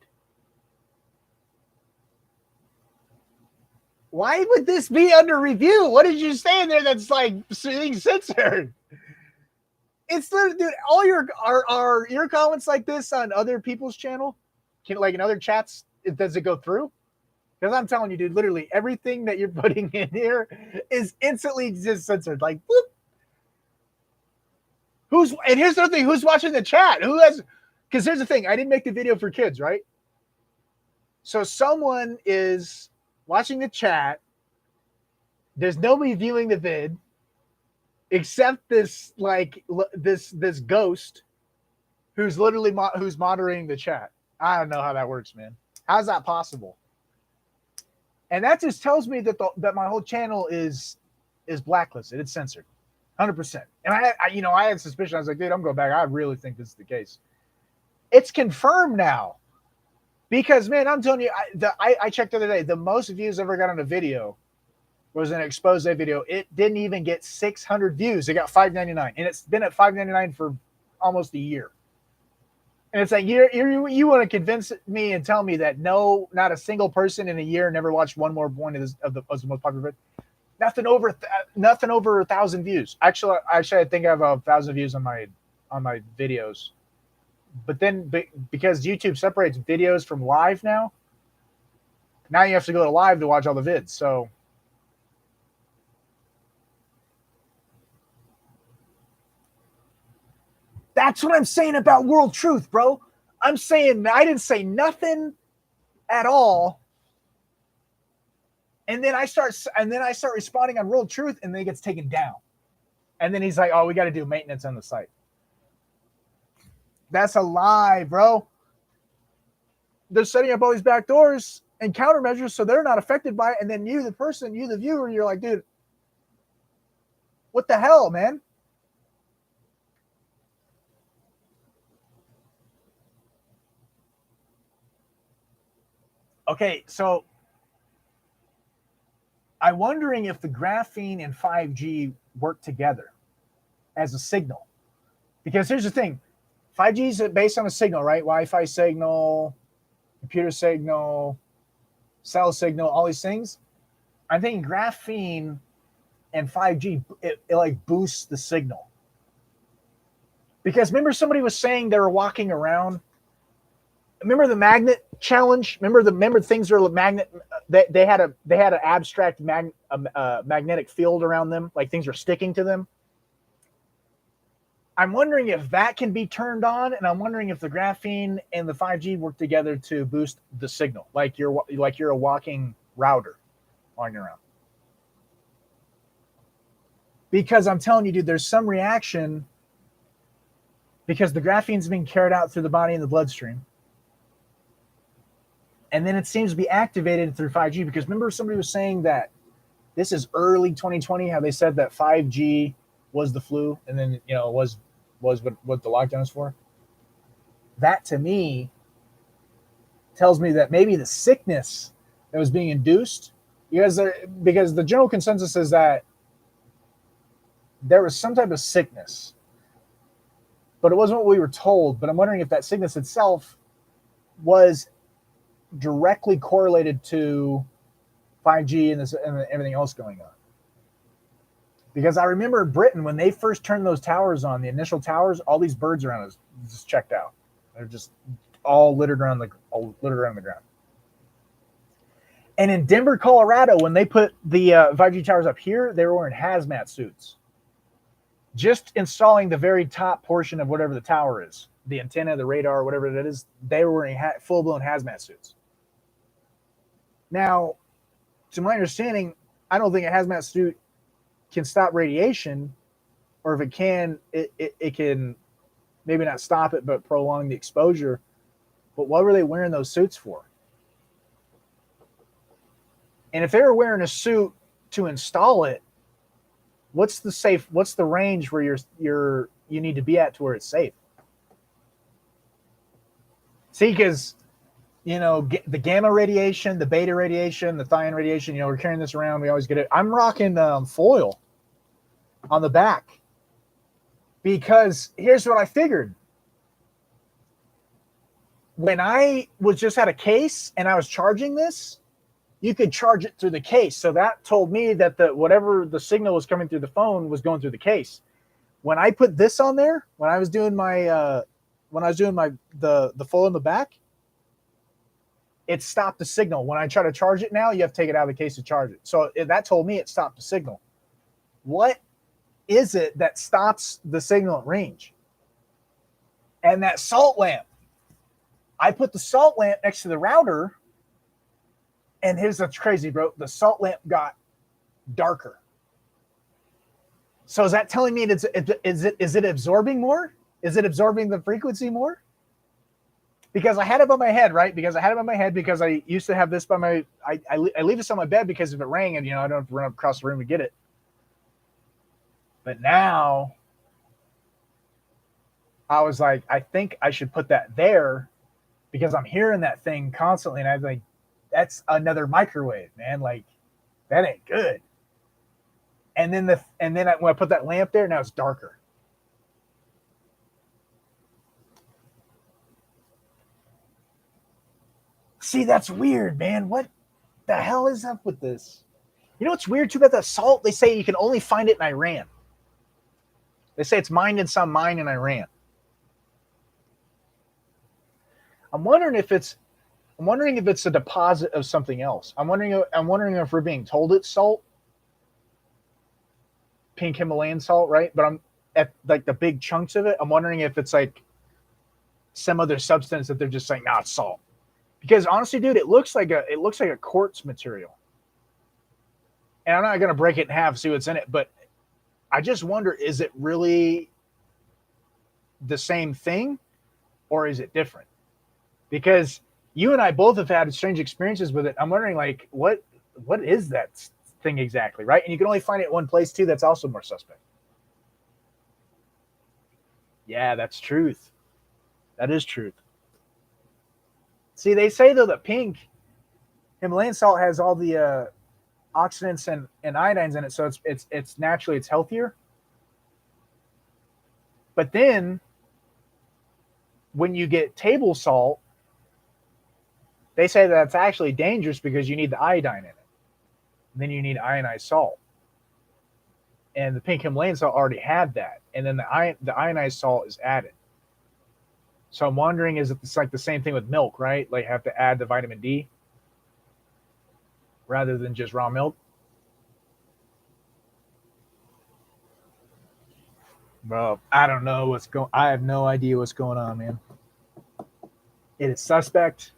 [SPEAKER 1] Why would this be under review? What did you say in there that's like being censored? It's literally, dude, all your comments like this on other people's channel, like in other chats, does it go through? Because I'm telling you, dude, literally everything that you're putting in here is instantly just censored. Like, whoop. And here's the other thing, who's watching the chat? Because here's the thing, I didn't make the video for kids, right? So someone is watching the chat. There's nobody viewing the vid except this ghost who's literally who's moderating the chat. I don't know how that works, man. How's that possible? And that just tells me that my whole channel is blacklisted. It's censored, 100%. And I had suspicion. I was like, dude, I'm going back. I really think this is the case. It's confirmed now, because, man, I'm telling you, I checked the other day. The most views ever got on a video was an expose video. It didn't even get 600 views. It got 599, and it's been at 599 for almost a year. And it's like, you want to convince me and tell me that not a single person in a year never watched one more point of the most popular video? Nothing over 1,000 views. Actually, I think I have 1,000 views on my videos. But then, because YouTube separates videos from live now you have to go to live to watch all the vids. So that's what I'm saying about World Truth, bro. I'm saying I didn't say nothing at all. And then I start responding on World Truth, and then it gets taken down. And then he's like, oh, we got to do maintenance on the site. That's a lie, bro. they're setting up all these back doors and countermeasures so they're not affected by it. And then you, the person, you, the viewer, you're like, dude, what the hell, man? Okay, so I'm wondering if the graphene and 5G work together as a signal. Because here's the thing, 5G is based on a signal, right? Wi-Fi signal, computer signal, cell signal, all these things. I'm thinking graphene and 5G, it like boosts the signal. Because remember somebody was saying they were walking around. Remember the magnet challenge? Remember things are magnet. They had an abstract magnetic field around them, like things are sticking to them. I'm wondering if that can be turned on, and I'm wondering if the graphene and the 5G work together to boost the signal, like you're a walking router walking around. Because I'm telling you, dude, there's some reaction because the graphene's being carried out through the body and the bloodstream. And then it seems to be activated through 5G because remember somebody was saying that this is early 2020, how they said that 5G was the flu and then, was what the lockdown is for. That to me tells me that maybe the sickness that was being induced, because the general consensus is that there was some type of sickness, but it wasn't what we were told. But I'm wondering if that sickness itself was directly correlated to 5G and everything else going on. Because I remember Britain, when they first turned those towers on, the initial towers, all these birds around us just checked out. They're just all littered around the ground. And in Denver, Colorado, when they put the 5G towers up here, they were wearing hazmat suits. Just installing the very top portion of whatever the tower is, the antenna, the radar, whatever it is, they were wearing full-blown hazmat suits. Now, to my understanding, I don't think a hazmat suit can stop radiation, or if it can, it can maybe not stop it, but prolong the exposure. But what were they wearing those suits for? And if they were wearing a suit to install it, what's the range where you need to be at to where it's safe? See, because the gamma radiation, the beta radiation, the thion radiation, we're carrying this around. We always get it. I'm rocking foil on the back because here's what I figured. When I was just at a case and I was charging this, you could charge it through the case. So that told me that whatever the signal was coming through the phone was going through the case. When I put this on there, when I was doing the foil in the back, it stopped the signal. When I try to charge it now, you have to take it out of the case to charge it. So that told me it stopped the signal. What is it that stops the signal at range? And that salt lamp. I put the salt lamp next to the router, and here's what's crazy, bro. The salt lamp got darker. So is that telling me is it absorbing more? Is it absorbing the frequency more? Because I had it by my head, right? Because I used to have this by my. I leave this on my bed because if it rang and I don't have to run across the room to get it. But now, I was like, I think I should put that there, because I'm hearing that thing constantly, and I was like, that's another microwave, man. Like, that ain't good. And then when I put that lamp there, now it's darker. See, that's weird, man. What the hell is up with this? You know what's weird too about that salt? They say you can only find it in Iran. They say it's mined in some mine in Iran. I'm wondering if it's a deposit of something else. I'm wondering if we're being told it's salt, pink Himalayan salt, right? But I'm at like the big chunks of it. I'm wondering if it's like some other substance that they're just saying, nah, it's salt. Because honestly, dude, it looks like a quartz material. And I'm not gonna break it in half, see what's in it, but I just wonder, is it really the same thing, or is it different? Because You and I both have had strange experiences with it. I'm wondering, like, what is that thing exactly, right? And you can only find it one place too. That's also more suspect. Yeah, that's truth. That is truth. See, they say though that pink Himalayan salt has all the oxidants and iodines in it, so it's naturally it's healthier. But then when you get table salt, they say that's actually dangerous because you need the iodine in it. Then you need ionized salt, and the pink Himalayan salt already had that, and then the ionized salt is added. So I'm wondering, is it's like the same thing with milk, right? Like have to add the vitamin D rather than just raw milk. Bro, I don't know what's going. I have no idea what's going on, man. It is suspect,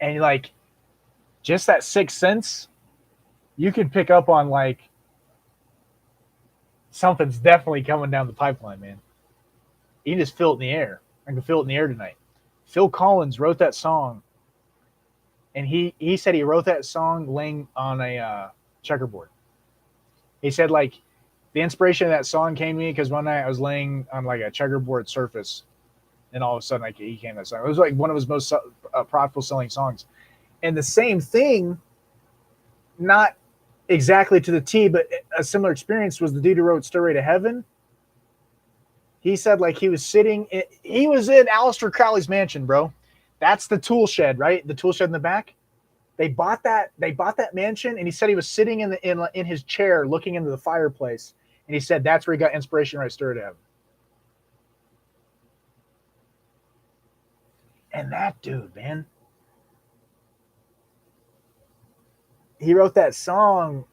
[SPEAKER 1] and like just that 6 cents, you can pick up on like something's definitely coming down the pipeline, man. You can just feel it in the air. I can feel it in the air tonight. Phil Collins wrote that song, and he said he wrote that song laying on a checkerboard. He said like the inspiration of that song came to me because one night I was laying on like a checkerboard surface, and all of a sudden like he came that song. It was like one of his most profitable selling songs. And the same thing, not exactly to the T, but a similar experience was the dude who wrote "Stairway to Heaven." He said like he was he was in Aleister Crowley's mansion, bro. That's the tool shed, right? The tool shed in the back. They bought that. They bought that mansion, and he said he was sitting in his chair, looking into the fireplace, and he said that's where he got inspiration. Right, Stairway to Heaven. And that dude, man, he wrote that song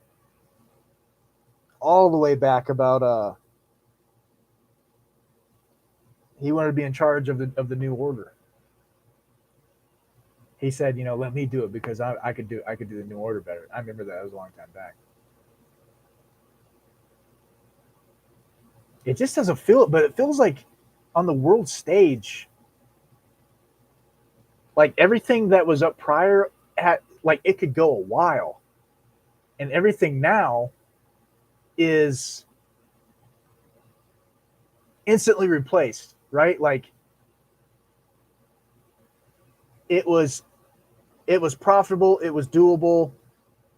[SPEAKER 1] all the way back about he wanted to be in charge of the new order. He said, you know, let me do it because I could do the new order better. I remember that. It was a long time back. It just doesn't feel it, but it feels like on the world stage, like everything that was up prior had like it could go a while, and everything now is instantly replaced, right? Like it was it was profitable, it was doable.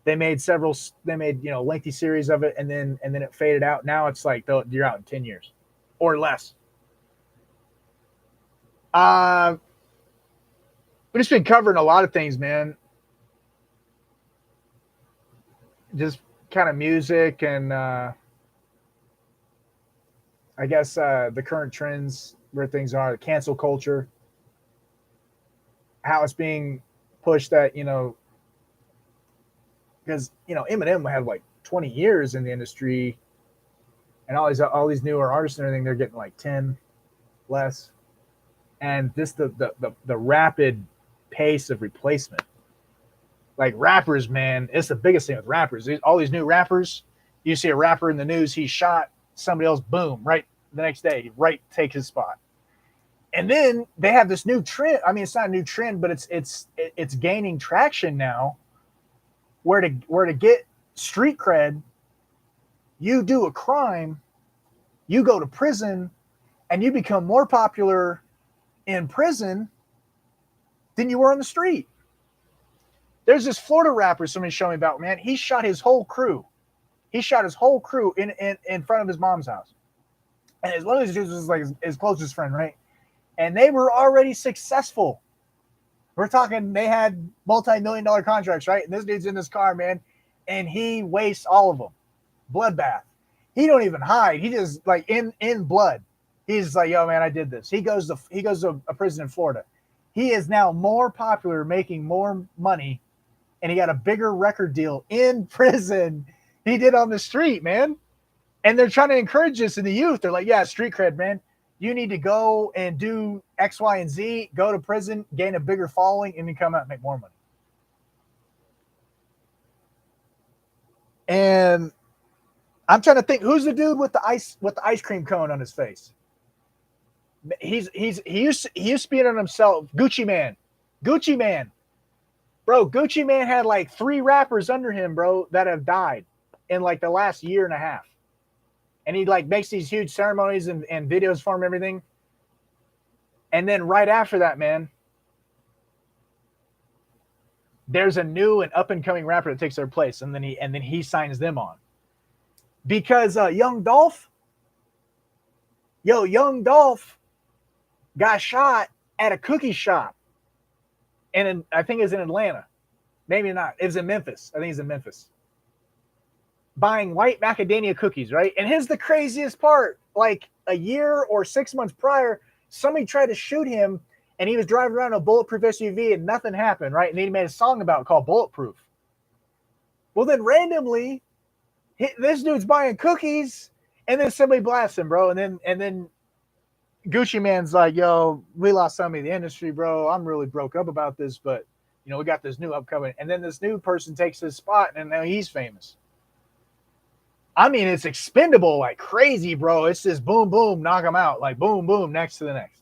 [SPEAKER 1] They made you know lengthy series of it, and then it faded out. Now it's like you're out in 10 years or less. Uh, we've just been covering a lot of things, man. Just kind of music and I guess the current trends where things are, the cancel culture, how it's being pushed that because Eminem had like 20 years in the industry, and all these newer artists and everything they're getting like 10 less, and this the rapid pace of replacement. Like rappers, man, it's the biggest thing with rappers. All these new rappers, you see a rapper in the news, he's shot, somebody else, boom, right the next day, right take his spot. And then they have this new trend. I mean, it's not a new trend, but it's gaining traction now. Where to get street cred, you do a crime, you go to prison, and you become more popular in prison than you were on the street. There's this Florida rapper somebody showed me about, man. He shot his whole crew. He shot his whole crew in front of his mom's house. And one of these dudes was like his closest friend, right? And they were already successful. We're talking they had multi-million-dollar contracts, right? And this dude's in this car, man, and he wastes all of them. Bloodbath. He don't even hide. He just like in blood. He's like, yo, man, I did this. He goes to a prison in Florida. He is now more popular, making more money, and he got a bigger record deal in prison he did on the street, man. And they're trying to encourage this in the youth. They're like, yeah, street cred, man. You need to go and do X, Y, and Z, go to prison, gain a bigger following, and then come out and make more money. And I'm trying to think, who's the dude with the ice cream cone on his face? He used to be in on himself. Gucci Man. Gucci Mane. Bro, Gucci Mane had like 3 rappers under him, bro, that have died in like the last year and a half. And he like makes these huge ceremonies and videos for him and everything. And then right after that, man, there's a new and up and coming rapper that takes their place, and then he signs them on. Because Young Dolph got shot at a cookie shop. And I think it's in Atlanta. Maybe not. It was in Memphis. I think it's in Memphis. Buying white macadamia cookies, right? And here's the craziest part. Like a year or 6 months prior, somebody tried to shoot him, and he was driving around in a bulletproof SUV, and nothing happened, right? And then he made a song about it called Bulletproof. Well, then randomly, this dude's buying cookies, and then somebody blasts him, bro. And then Gucci Mane's like, yo, we lost somebody in the industry, bro. I'm really broke up about this, but, you know, we got this new upcoming. And then this new person takes his spot, and now he's famous. I mean, it's expendable like crazy, bro. It's just boom, boom, knock him out. Like boom, boom, next to the next.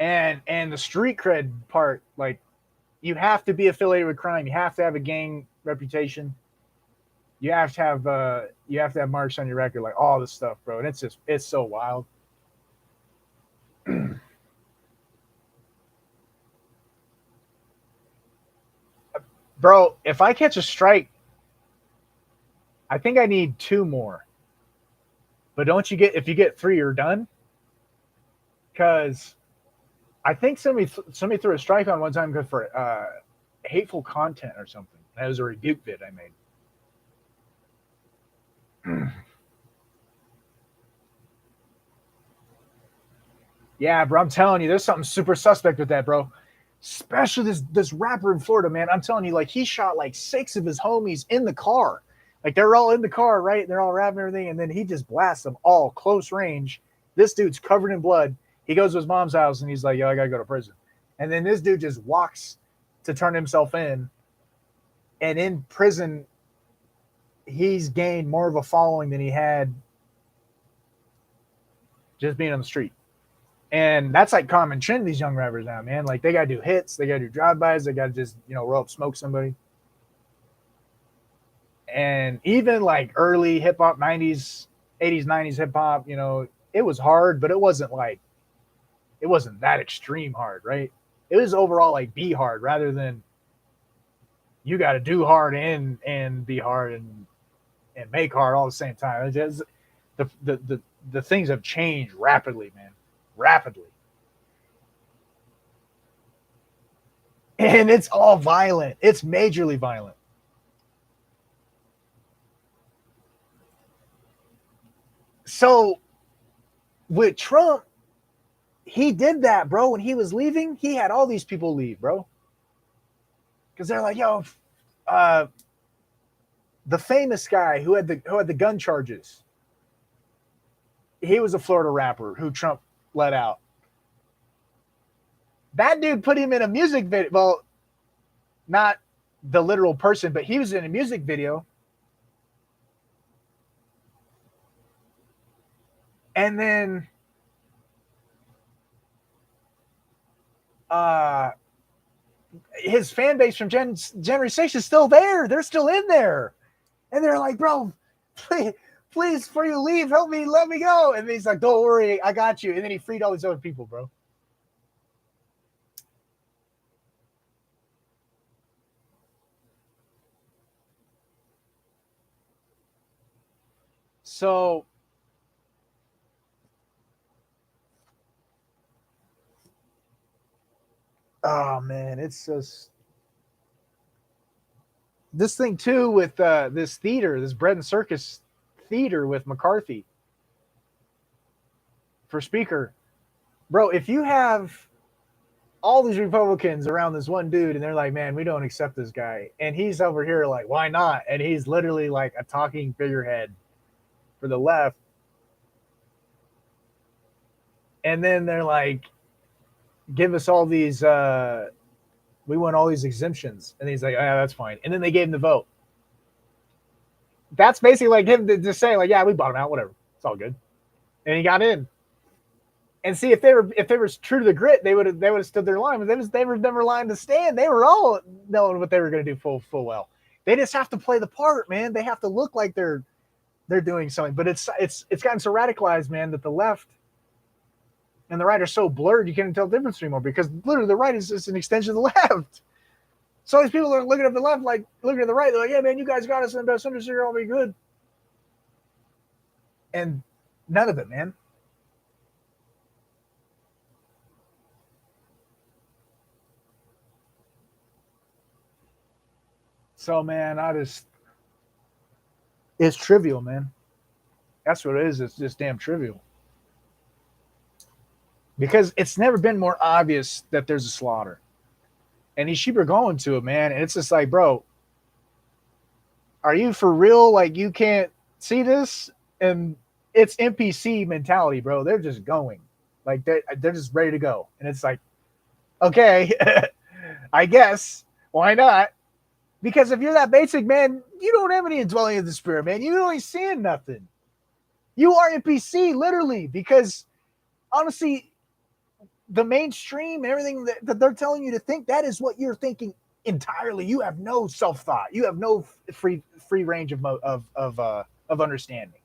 [SPEAKER 1] And the street cred part, like, you have to be affiliated with crime. You have to have a gang reputation. You have to have marks on your record, like all this stuff, bro. And it's so wild. Bro, if I catch a strike, I think I need 2 more. But if you get 3, you're done? Because I think somebody threw a strike on one time for hateful content or something. That was a rebuke vid I made. Yeah, bro, I'm telling you, there's something super suspect with that, bro. Especially this rapper in Florida, man. I'm telling you, like, he shot like 6 of his homies in the car. Like, they're all in the car, right? They're all rapping and everything, and then he just blasts them all close range. This dude's covered in blood. He goes to his mom's house, and he's like, yo, I got to go to prison. And then this dude just walks to turn himself in. And in prison, he's gained more of a following than he had just being on the street. And that's like common trend, these young rappers now, man. Like, they got to do hits. They got to do drive-bys. They got to just, roll up, smoke somebody. And even like early hip hop, 90s, 80s, 90s hip hop, it was hard, but it wasn't that extreme hard, right? It was overall like be hard rather than you got to do hard and be hard and make hard all at the same time. It's just, the things have changed rapidly, man, rapidly. And it's all violent. It's majorly violent. So with Trump, he did that, bro. When he was leaving, he had all these people leave, bro. Because they're like, yo, the famous guy who had the gun charges. He was a Florida rapper who Trump let out. That dude put him in a music video. Well, not the literal person, but he was in a music video. And then his fan base from January 6th is still there. They're still in there. And they're like, bro, please, before you leave, help me, let me go. And he's like, don't worry, I got you. And then he freed all these other people, bro. So oh man, it's just this thing too with this bread and circus theater with McCarthy for speaker. Bro, if you have all these Republicans around this one dude and they're like, man, we don't accept this guy. And he's over here like, why not? And he's literally like a talking figurehead for the left. And then they're like, give us all these, we want all these exemptions. And he's like, oh, yeah, that's fine. And then they gave him the vote. That's basically like him to say, like, yeah, we bought him out, whatever. It's all good. And he got in. And see, if they were true to the grit, they would have stood their line. But they were never lying to stand. They were all knowing what they were going to do full well. They just have to play the part, man. They have to look like they're doing something. But it's gotten so radicalized, man, that the left and the right are so blurred you can't tell the difference anymore, because literally the right is just an extension of the left. So these people are looking at the left, like looking at the right. They're like, "Yeah, man, you guys got us in the best interest. You're all be good." And none of it, man. So, man, it's trivial, man. That's what it is. It's just damn trivial. Because it's never been more obvious that there's a slaughter. And these sheep are going to it, man. And it's just like, bro, are you for real? Like, you can't see this? And it's NPC mentality, bro. They're just going. Like, they're just ready to go. And it's like, okay, I guess. Why not? Because if you're that basic, man, you don't have any indwelling of the spirit, man. You ain't seeing nothing. You are NPC, literally, because honestly, the mainstream and everything that they're telling you to think, that is what you're thinking entirely. You have no self-thought. You have no free range of understanding.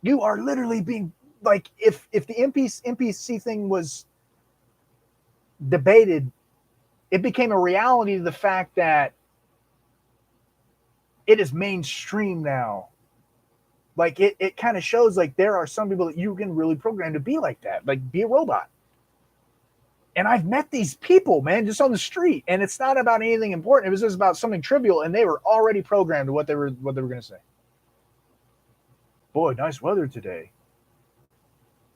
[SPEAKER 1] You are literally being like, if the NPC thing was debated, it became a reality to the fact that it is mainstream now. Like, it kind of shows like there are some people that you can really program to be like that, like be a robot. And I've met these people, man, just on the street, and it's not about anything important. It was just about something trivial, and they were already programmed to what they were going to say. Boy, nice weather today.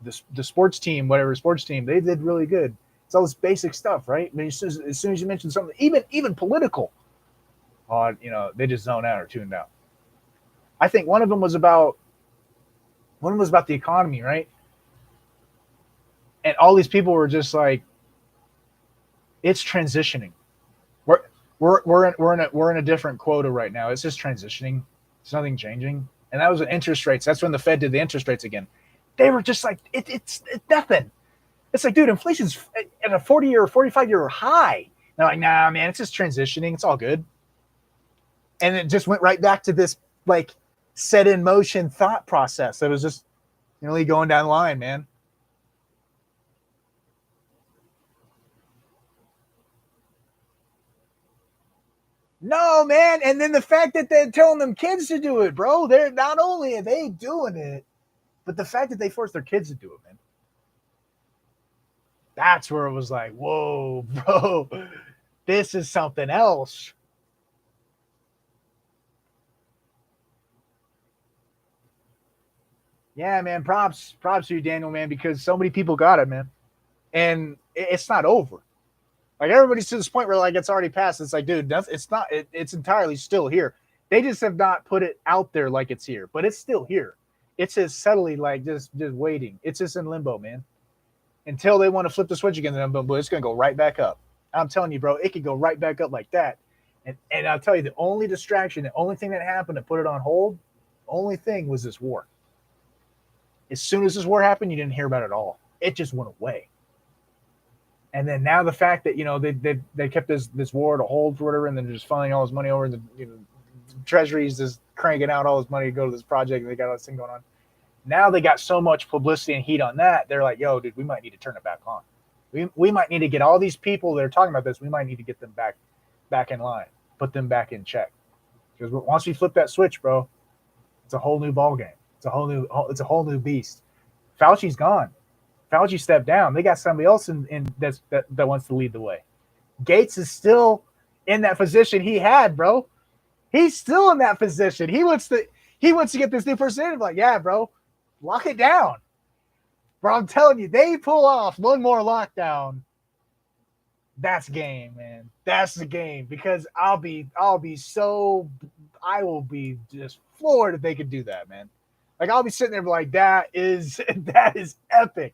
[SPEAKER 1] The sports team, whatever sports team, they did really good. It's all this basic stuff, right? I mean, as soon as you mention something, even political, they just zone out or tuned out. I think one of them was about the economy, right? And all these people were just like, it's transitioning. We're in a different quota right now. It's just transitioning. It's nothing changing. And that was interest rates. That's when the Fed did the interest rates again. They were just like, it's nothing. It's like, dude, inflation's at a 40-year or 45-year high. They're like, nah, man, it's just transitioning. It's all good. And it just went right back to this like set in motion thought process that was just nearly going down the line, man. No, man. And then the fact that they're telling them kids to do it, bro. They're not only are they doing it, but the fact that they force their kids to do it, man. That's where it was like, whoa, bro, this is something else. Yeah, man. Props to you, Daniel, man, because so many people got it, man. And it's not over. Like, everybody's to this point where like it's already passed. It's like, dude, it's not. It's entirely still here. They just have not put it out there like it's here, but it's still here. It's just subtly like just waiting. It's just in limbo, man. Until they want to flip the switch again, then it's gonna go right back up. I'm telling you, bro, it could go right back up like that. And I'll tell you, the only distraction, the only thing that happened to put it on hold, the only thing was this war. As soon as this war happened, you didn't hear about it at all. It just went away. And then now the fact that they kept this war to hold for whatever, and then just funneling all this money over, and the treasuries just cranking out all this money to go to this project, and they got all this thing going on. Now they got so much publicity and heat on that. They're like, yo, dude, we might need to turn it back on. We might need to get all these people that are talking about this. We might need to get them back in line, put them back in check. Because once we flip that switch, bro, it's a whole new ball game. It's a whole new beast. Fauci's gone. Fauci stepped down. They got somebody else that wants to lead the way. Gates is still in that position he had, bro. He's still in that position. He wants to get this new person in. Like, yeah, bro, lock it down. Bro, I'm telling you, they pull off one more lockdown. That's game, man. That's the game. Because I will be just floored if they could do that, man. Like, I'll be sitting there like, that is epic.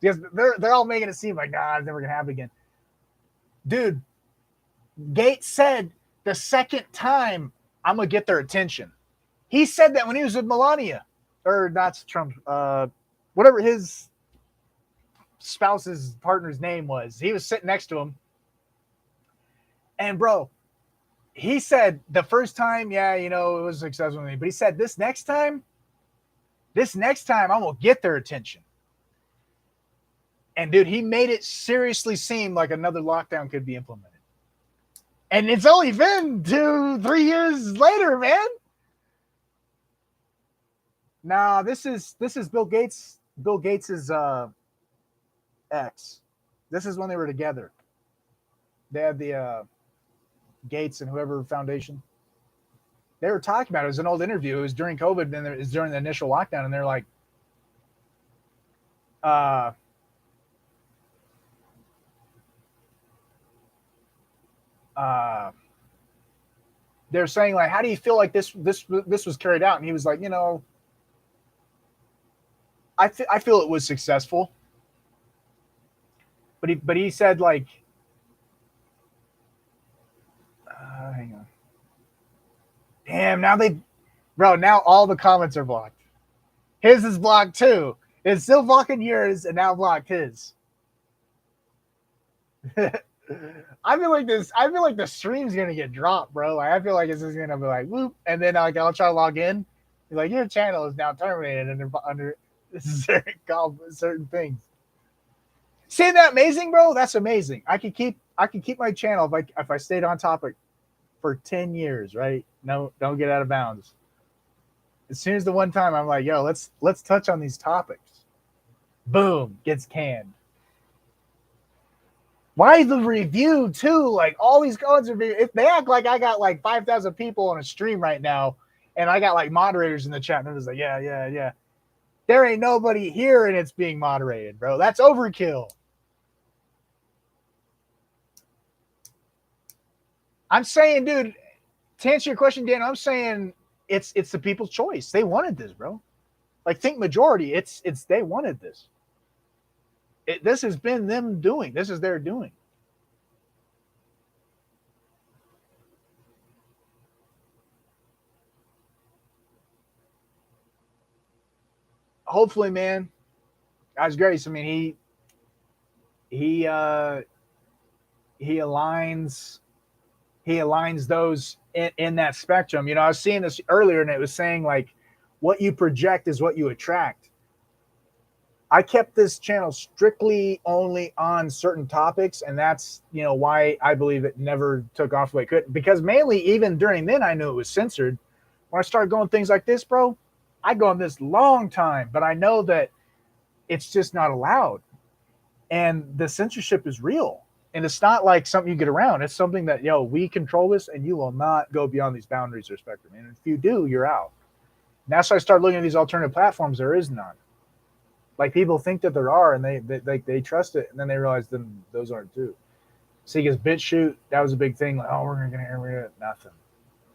[SPEAKER 1] Because they're all making it seem like, nah, it's never gonna happen again. Dude, Gates said the second time I'm gonna get their attention. He said that when he was with Melania, or not Trump, whatever his spouse's partner's name was. He was sitting next to him. And bro, he said the first time, yeah, it was successful with me. But he said this next time, I'm gonna get their attention. And dude, he made it seriously seem like another lockdown could be implemented. And it's only been 2-3 years later, man. Nah, this is Bill Gates. Bill Gates's ex. This is when they were together. They had the Gates and whoever foundation. They were talking about it. It was an old interview. It was during COVID, and it was during the initial lockdown, and they're like, they're saying like, how do you feel like this was carried out? And he was like, I feel it was successful. But he said like, hang on. Damn, now all the comments are blocked. His is blocked too. It's still blocking yours and now blocked his. I feel like the stream's gonna get dropped, bro. Like I feel like it's just gonna be like whoop, and then like I'll try to log in. He's like, your channel is now terminated under certain things. See that amazing, bro? That's amazing. I could keep my channel if I stayed on topic for 10 years, right? No, don't get out of bounds. As soon as the one time I'm like, yo, let's touch on these topics. Boom, gets canned. Why the review too? Like all these comments are if they act like I got like 5,000 people on a stream right now, and I got like moderators in the chat, and they're just like, yeah. There ain't nobody here, and it's being moderated, bro. That's overkill. I'm saying, dude, to answer your question, Dan, I'm saying it's the people's choice. They wanted this, bro. Like think majority. It's they wanted this. This has been them doing. This is their doing. Hopefully, man. God's grace. I mean, he aligns those in that spectrum. I was seeing this earlier, and it was saying like, what you project is what you attract. I kept this channel strictly only on certain topics, and that's why I believe it never took off the way it could. Because mainly, even during then, I knew it was censored. When I started going things like this, bro, I go on this long time, but I know that it's just not allowed, and the censorship is real, and it's not like something you get around. It's something that we control this, and you will not go beyond these boundaries or spectrum. And if you do, you're out. And that's why I started looking at these alternative platforms. There is none. Like people think that there are, and they trust it, and then they realize then those aren't too. See, because BitChute, that was a big thing. Like, oh, we're gonna get nothing,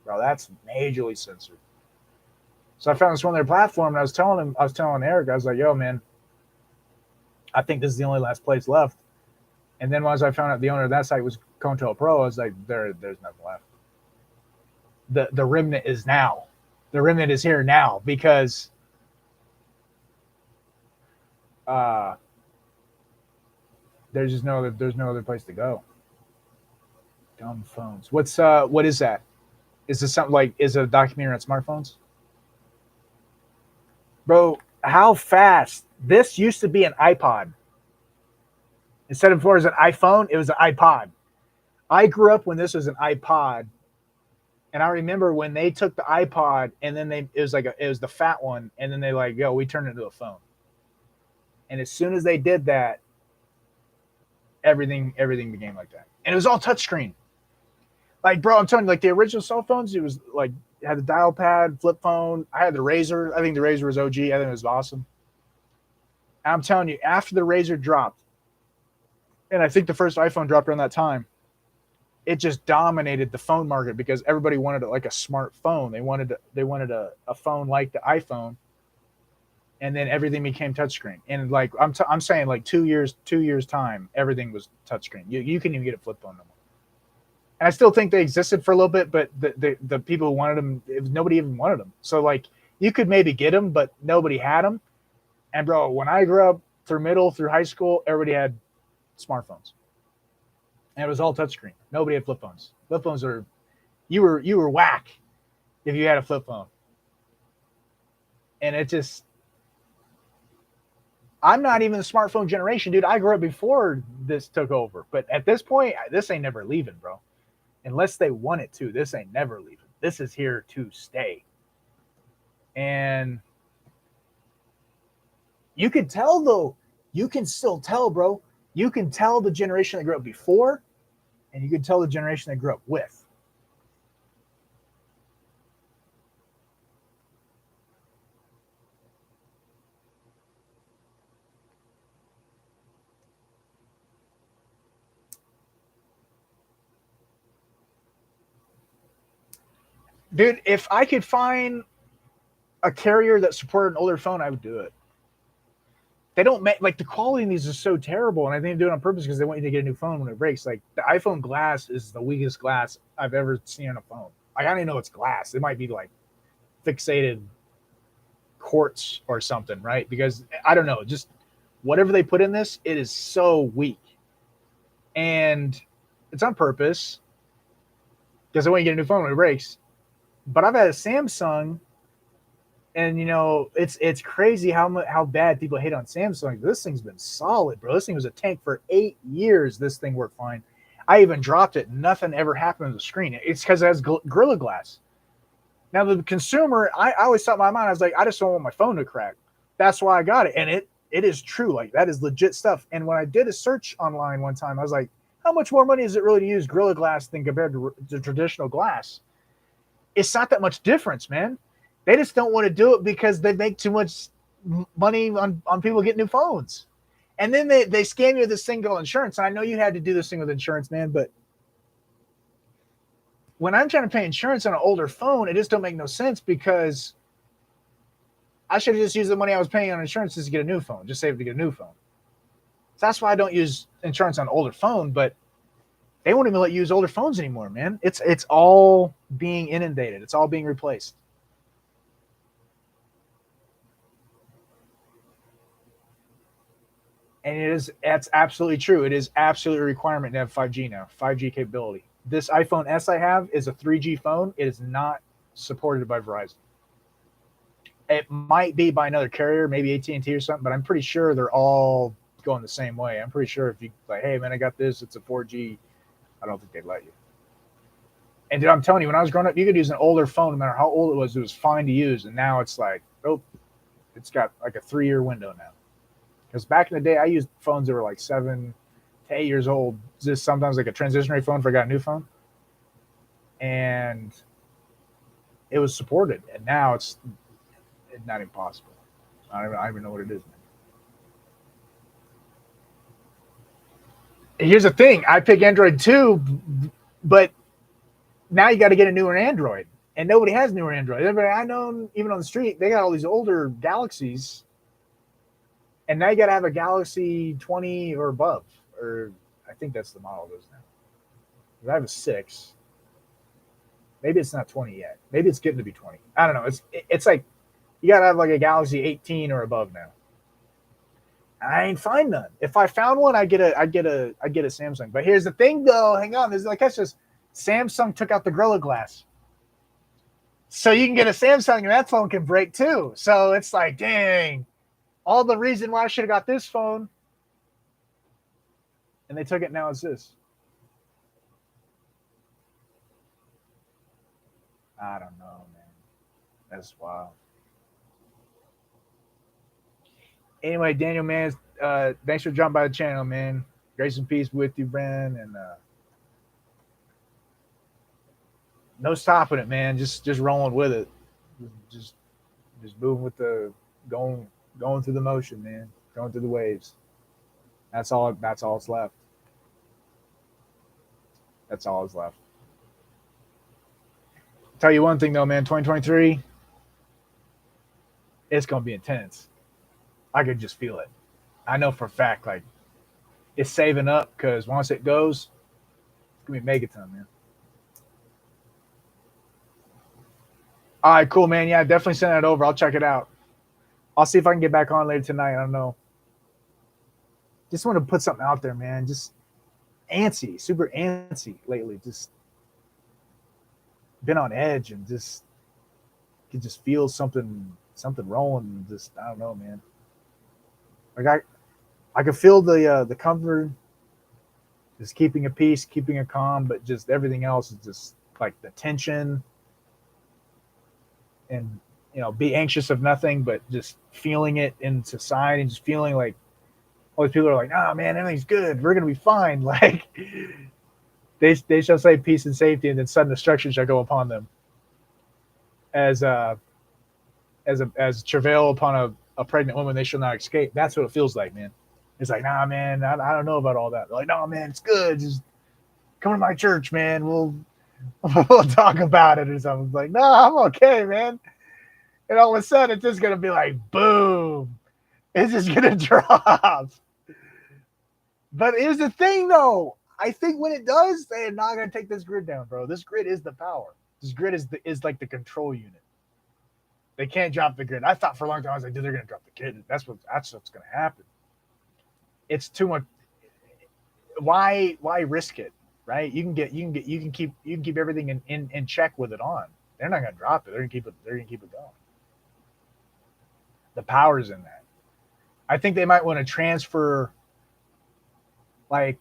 [SPEAKER 1] bro. That's majorly censored. So I found this one other platform, and I was telling Eric, I was like, yo, man, I think this is the only last place left. And then once I found out the owner of that site was Contel Pro, I was like, there's nothing left. The remnant is now. The remnant is here now because there's no other place to go. Dumb phones. What is that? Is this something like is it a documentary on smartphones? Bro, how fast this used to be an iPod. Instead of before it was an iPhone, it was an iPod. I grew up when this was an iPod, and I remember when they took the iPod and then it was the fat one, and then they like, yo, we turned it into a phone. And as soon as they did that, everything became like that. And it was all touchscreen. Like, bro, I'm telling you, like the original cell phones, it was like it had the dial pad, flip phone. I had the Razor. I think the Razor was OG. I think it was awesome. And I'm telling you, after the Razor dropped, and I think the first iPhone dropped around that time, it just dominated the phone market because everybody wanted like a smart phone. They wanted a phone like the iPhone. And then everything became touchscreen. And like I'm saying, like 2 years time, everything was touchscreen. You couldn't even get a flip phone no more. And I still think they existed for a little bit, but the people who wanted them, nobody even wanted them. So like you could maybe get them, but nobody had them. And bro, when I grew up, through high school, everybody had smartphones, and it was all touchscreen. Nobody had flip phones. Flip phones are you were whack if you had a flip phone, and it just I'm not even the smartphone generation, dude. I grew up before this took over, but at this point, this ain't never leaving, bro. Unless they want it to, this ain't never leaving. This is here to stay, and you can tell though. You can still tell, bro. You can tell the generation that grew up before, and you can tell the generation that grew up with. Dude, if I could find a carrier that supported an older phone, I would do it. They don't make like the quality in these is so terrible, and I think they do it on purpose because they want you to get a new phone when it breaks. Like the iPhone glass is the weakest glass I've ever seen on a phone. Like, I don't even know it's glass. It might be like fixated quartz or something, right? Because I don't know, just whatever they put in this, it is so weak, and it's on purpose because they want you to get a new phone when it breaks. But I've had a Samsung, and it's crazy how bad people hate on Samsung. This thing's been solid, bro. This thing was a tank for 8 years. This thing worked fine. I even dropped it. Nothing ever happened to the screen. It's because it has Gorilla Glass. Now the consumer, I always thought in my mind, I was like, I just don't want my phone to crack. That's why I got it, and it is true. Like, that is legit stuff. And when I did a search online one time, I was like, how much more money is it really to use Gorilla Glass than compared to traditional glass? It's not that much difference, man. They just don't want to do it because they make too much money on people getting new phones. And then they scam you with this thing called insurance. And I know you had to do this thing with insurance, man, but when I'm trying to pay insurance on an older phone, it just don't make no sense because I should have just used the money I was paying on insurance just to get a new phone, just save to get a new phone. So that's why I don't use insurance on an older phone, but they won't even let you use older phones anymore, man. It's all being inundated. It's all being replaced. And that's absolutely true. It is absolutely a requirement to have 5G now, 5G capability. This iPhone S I have is a 3G phone. It is not supported by Verizon. It might be by another carrier, maybe AT&T or something, but I'm pretty sure they're all going the same way. I'm pretty sure if you like, hey man, I got this, it's a 4G, I don't think they'd let you. And dude, I'm telling you, when I was growing up, you could use an older phone, no matter how old it was fine to use. And now it's like, oh, it's got like a 3-year window now. Because back in the day, I used phones that were like 7 to 8 years old. Just sometimes like a transitionary phone for I got a new phone. And it was supported. And now it's not impossible. I don't even know what it is, man. Here's the thing. I pick Android too, but now you got to get a newer Android. And nobody has newer Android. Everybody I know, even on the street, they got all these older Galaxies. And now you got to have a Galaxy 20 or above. Or I think that's the model it is now. I have a 6. Maybe it's not 20 yet. Maybe it's getting to be 20. I don't know. It's like you got to have like a Galaxy 18 or above now. I ain't find none. If I found one, I get a Samsung. But here's the thing, though. Hang on. There's like that's just Samsung took out the Gorilla Glass, so you can get a Samsung and that phone can break too. So it's like, dang, all the reason why I should have got this phone, and they took it. Now it's this. I don't know, man. That's wild. Anyway, Daniel, man, thanks for jumping by the channel, man. Grace and peace with you, Brand, and no stopping it, man. Just rolling with it. Just just moving with the going going through the motion, man. Going through the waves. That's all. That's all that's left. That's all that's left. Tell you one thing though, man. 2023, it's gonna be intense. I could just feel it. I know for a fact, like it's saving up because once it goes, it's gonna be megaton, man. All right, cool, man. Yeah, definitely send it over. I'll check it out. I'll see if I can get back on later tonight. I don't know. just want to put something out there, man. Just antsy, super antsy lately. Just been on edge and just can just feel something rolling. Just I don't know, man. Like I could feel the comfort, just keeping a peace, keeping a calm, but just everything else is just like the tension and be anxious of nothing, but just feeling it in society and just feeling like all these people are like, "Ah, man, everything's good. We're gonna be fine." Like they shall say peace and safety, and then sudden destruction shall go upon them, as as travail upon a pregnant woman, they shall not escape. That's what it feels like, man. It's like, nah, man, I don't know about all that. They're like, no, man, it's good. Just come to my church, man. We'll talk about it or something. It's like, no, I'm okay, man. And all of a sudden, it's just gonna be like, boom, it's just gonna drop. But here's the thing, though. I think when it does, they're not gonna take this grid down, bro. This grid is the power. This grid is like the control unit. They can't drop the grid. I thought for a long time I was like, dude, they're gonna drop the grid. That's what's gonna happen. It's too much. Why risk it? Right? You can keep everything in check with it on. They're not gonna drop it. They're gonna keep it going. The power's in that. I think they might want to transfer like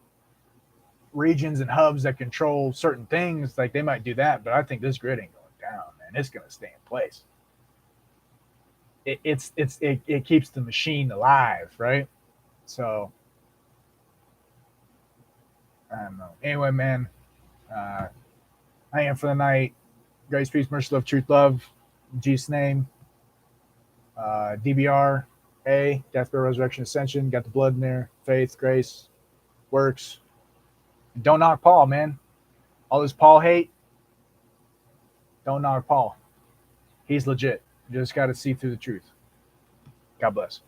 [SPEAKER 1] regions and hubs that control certain things. Like they might do that, but I think this grid ain't going down, man. It's gonna stay in place. It keeps the machine alive, right? So I don't know. Anyway, man, uh, I am for the night. Grace, peace, mercy, love, truth, love. In Jesus' name. DBR, A, death, burial, resurrection, ascension. Got the blood in there. Faith, grace, works. And don't knock Paul, man. All this Paul hate, don't knock Paul. He's legit. You just got to see through the truth. God bless.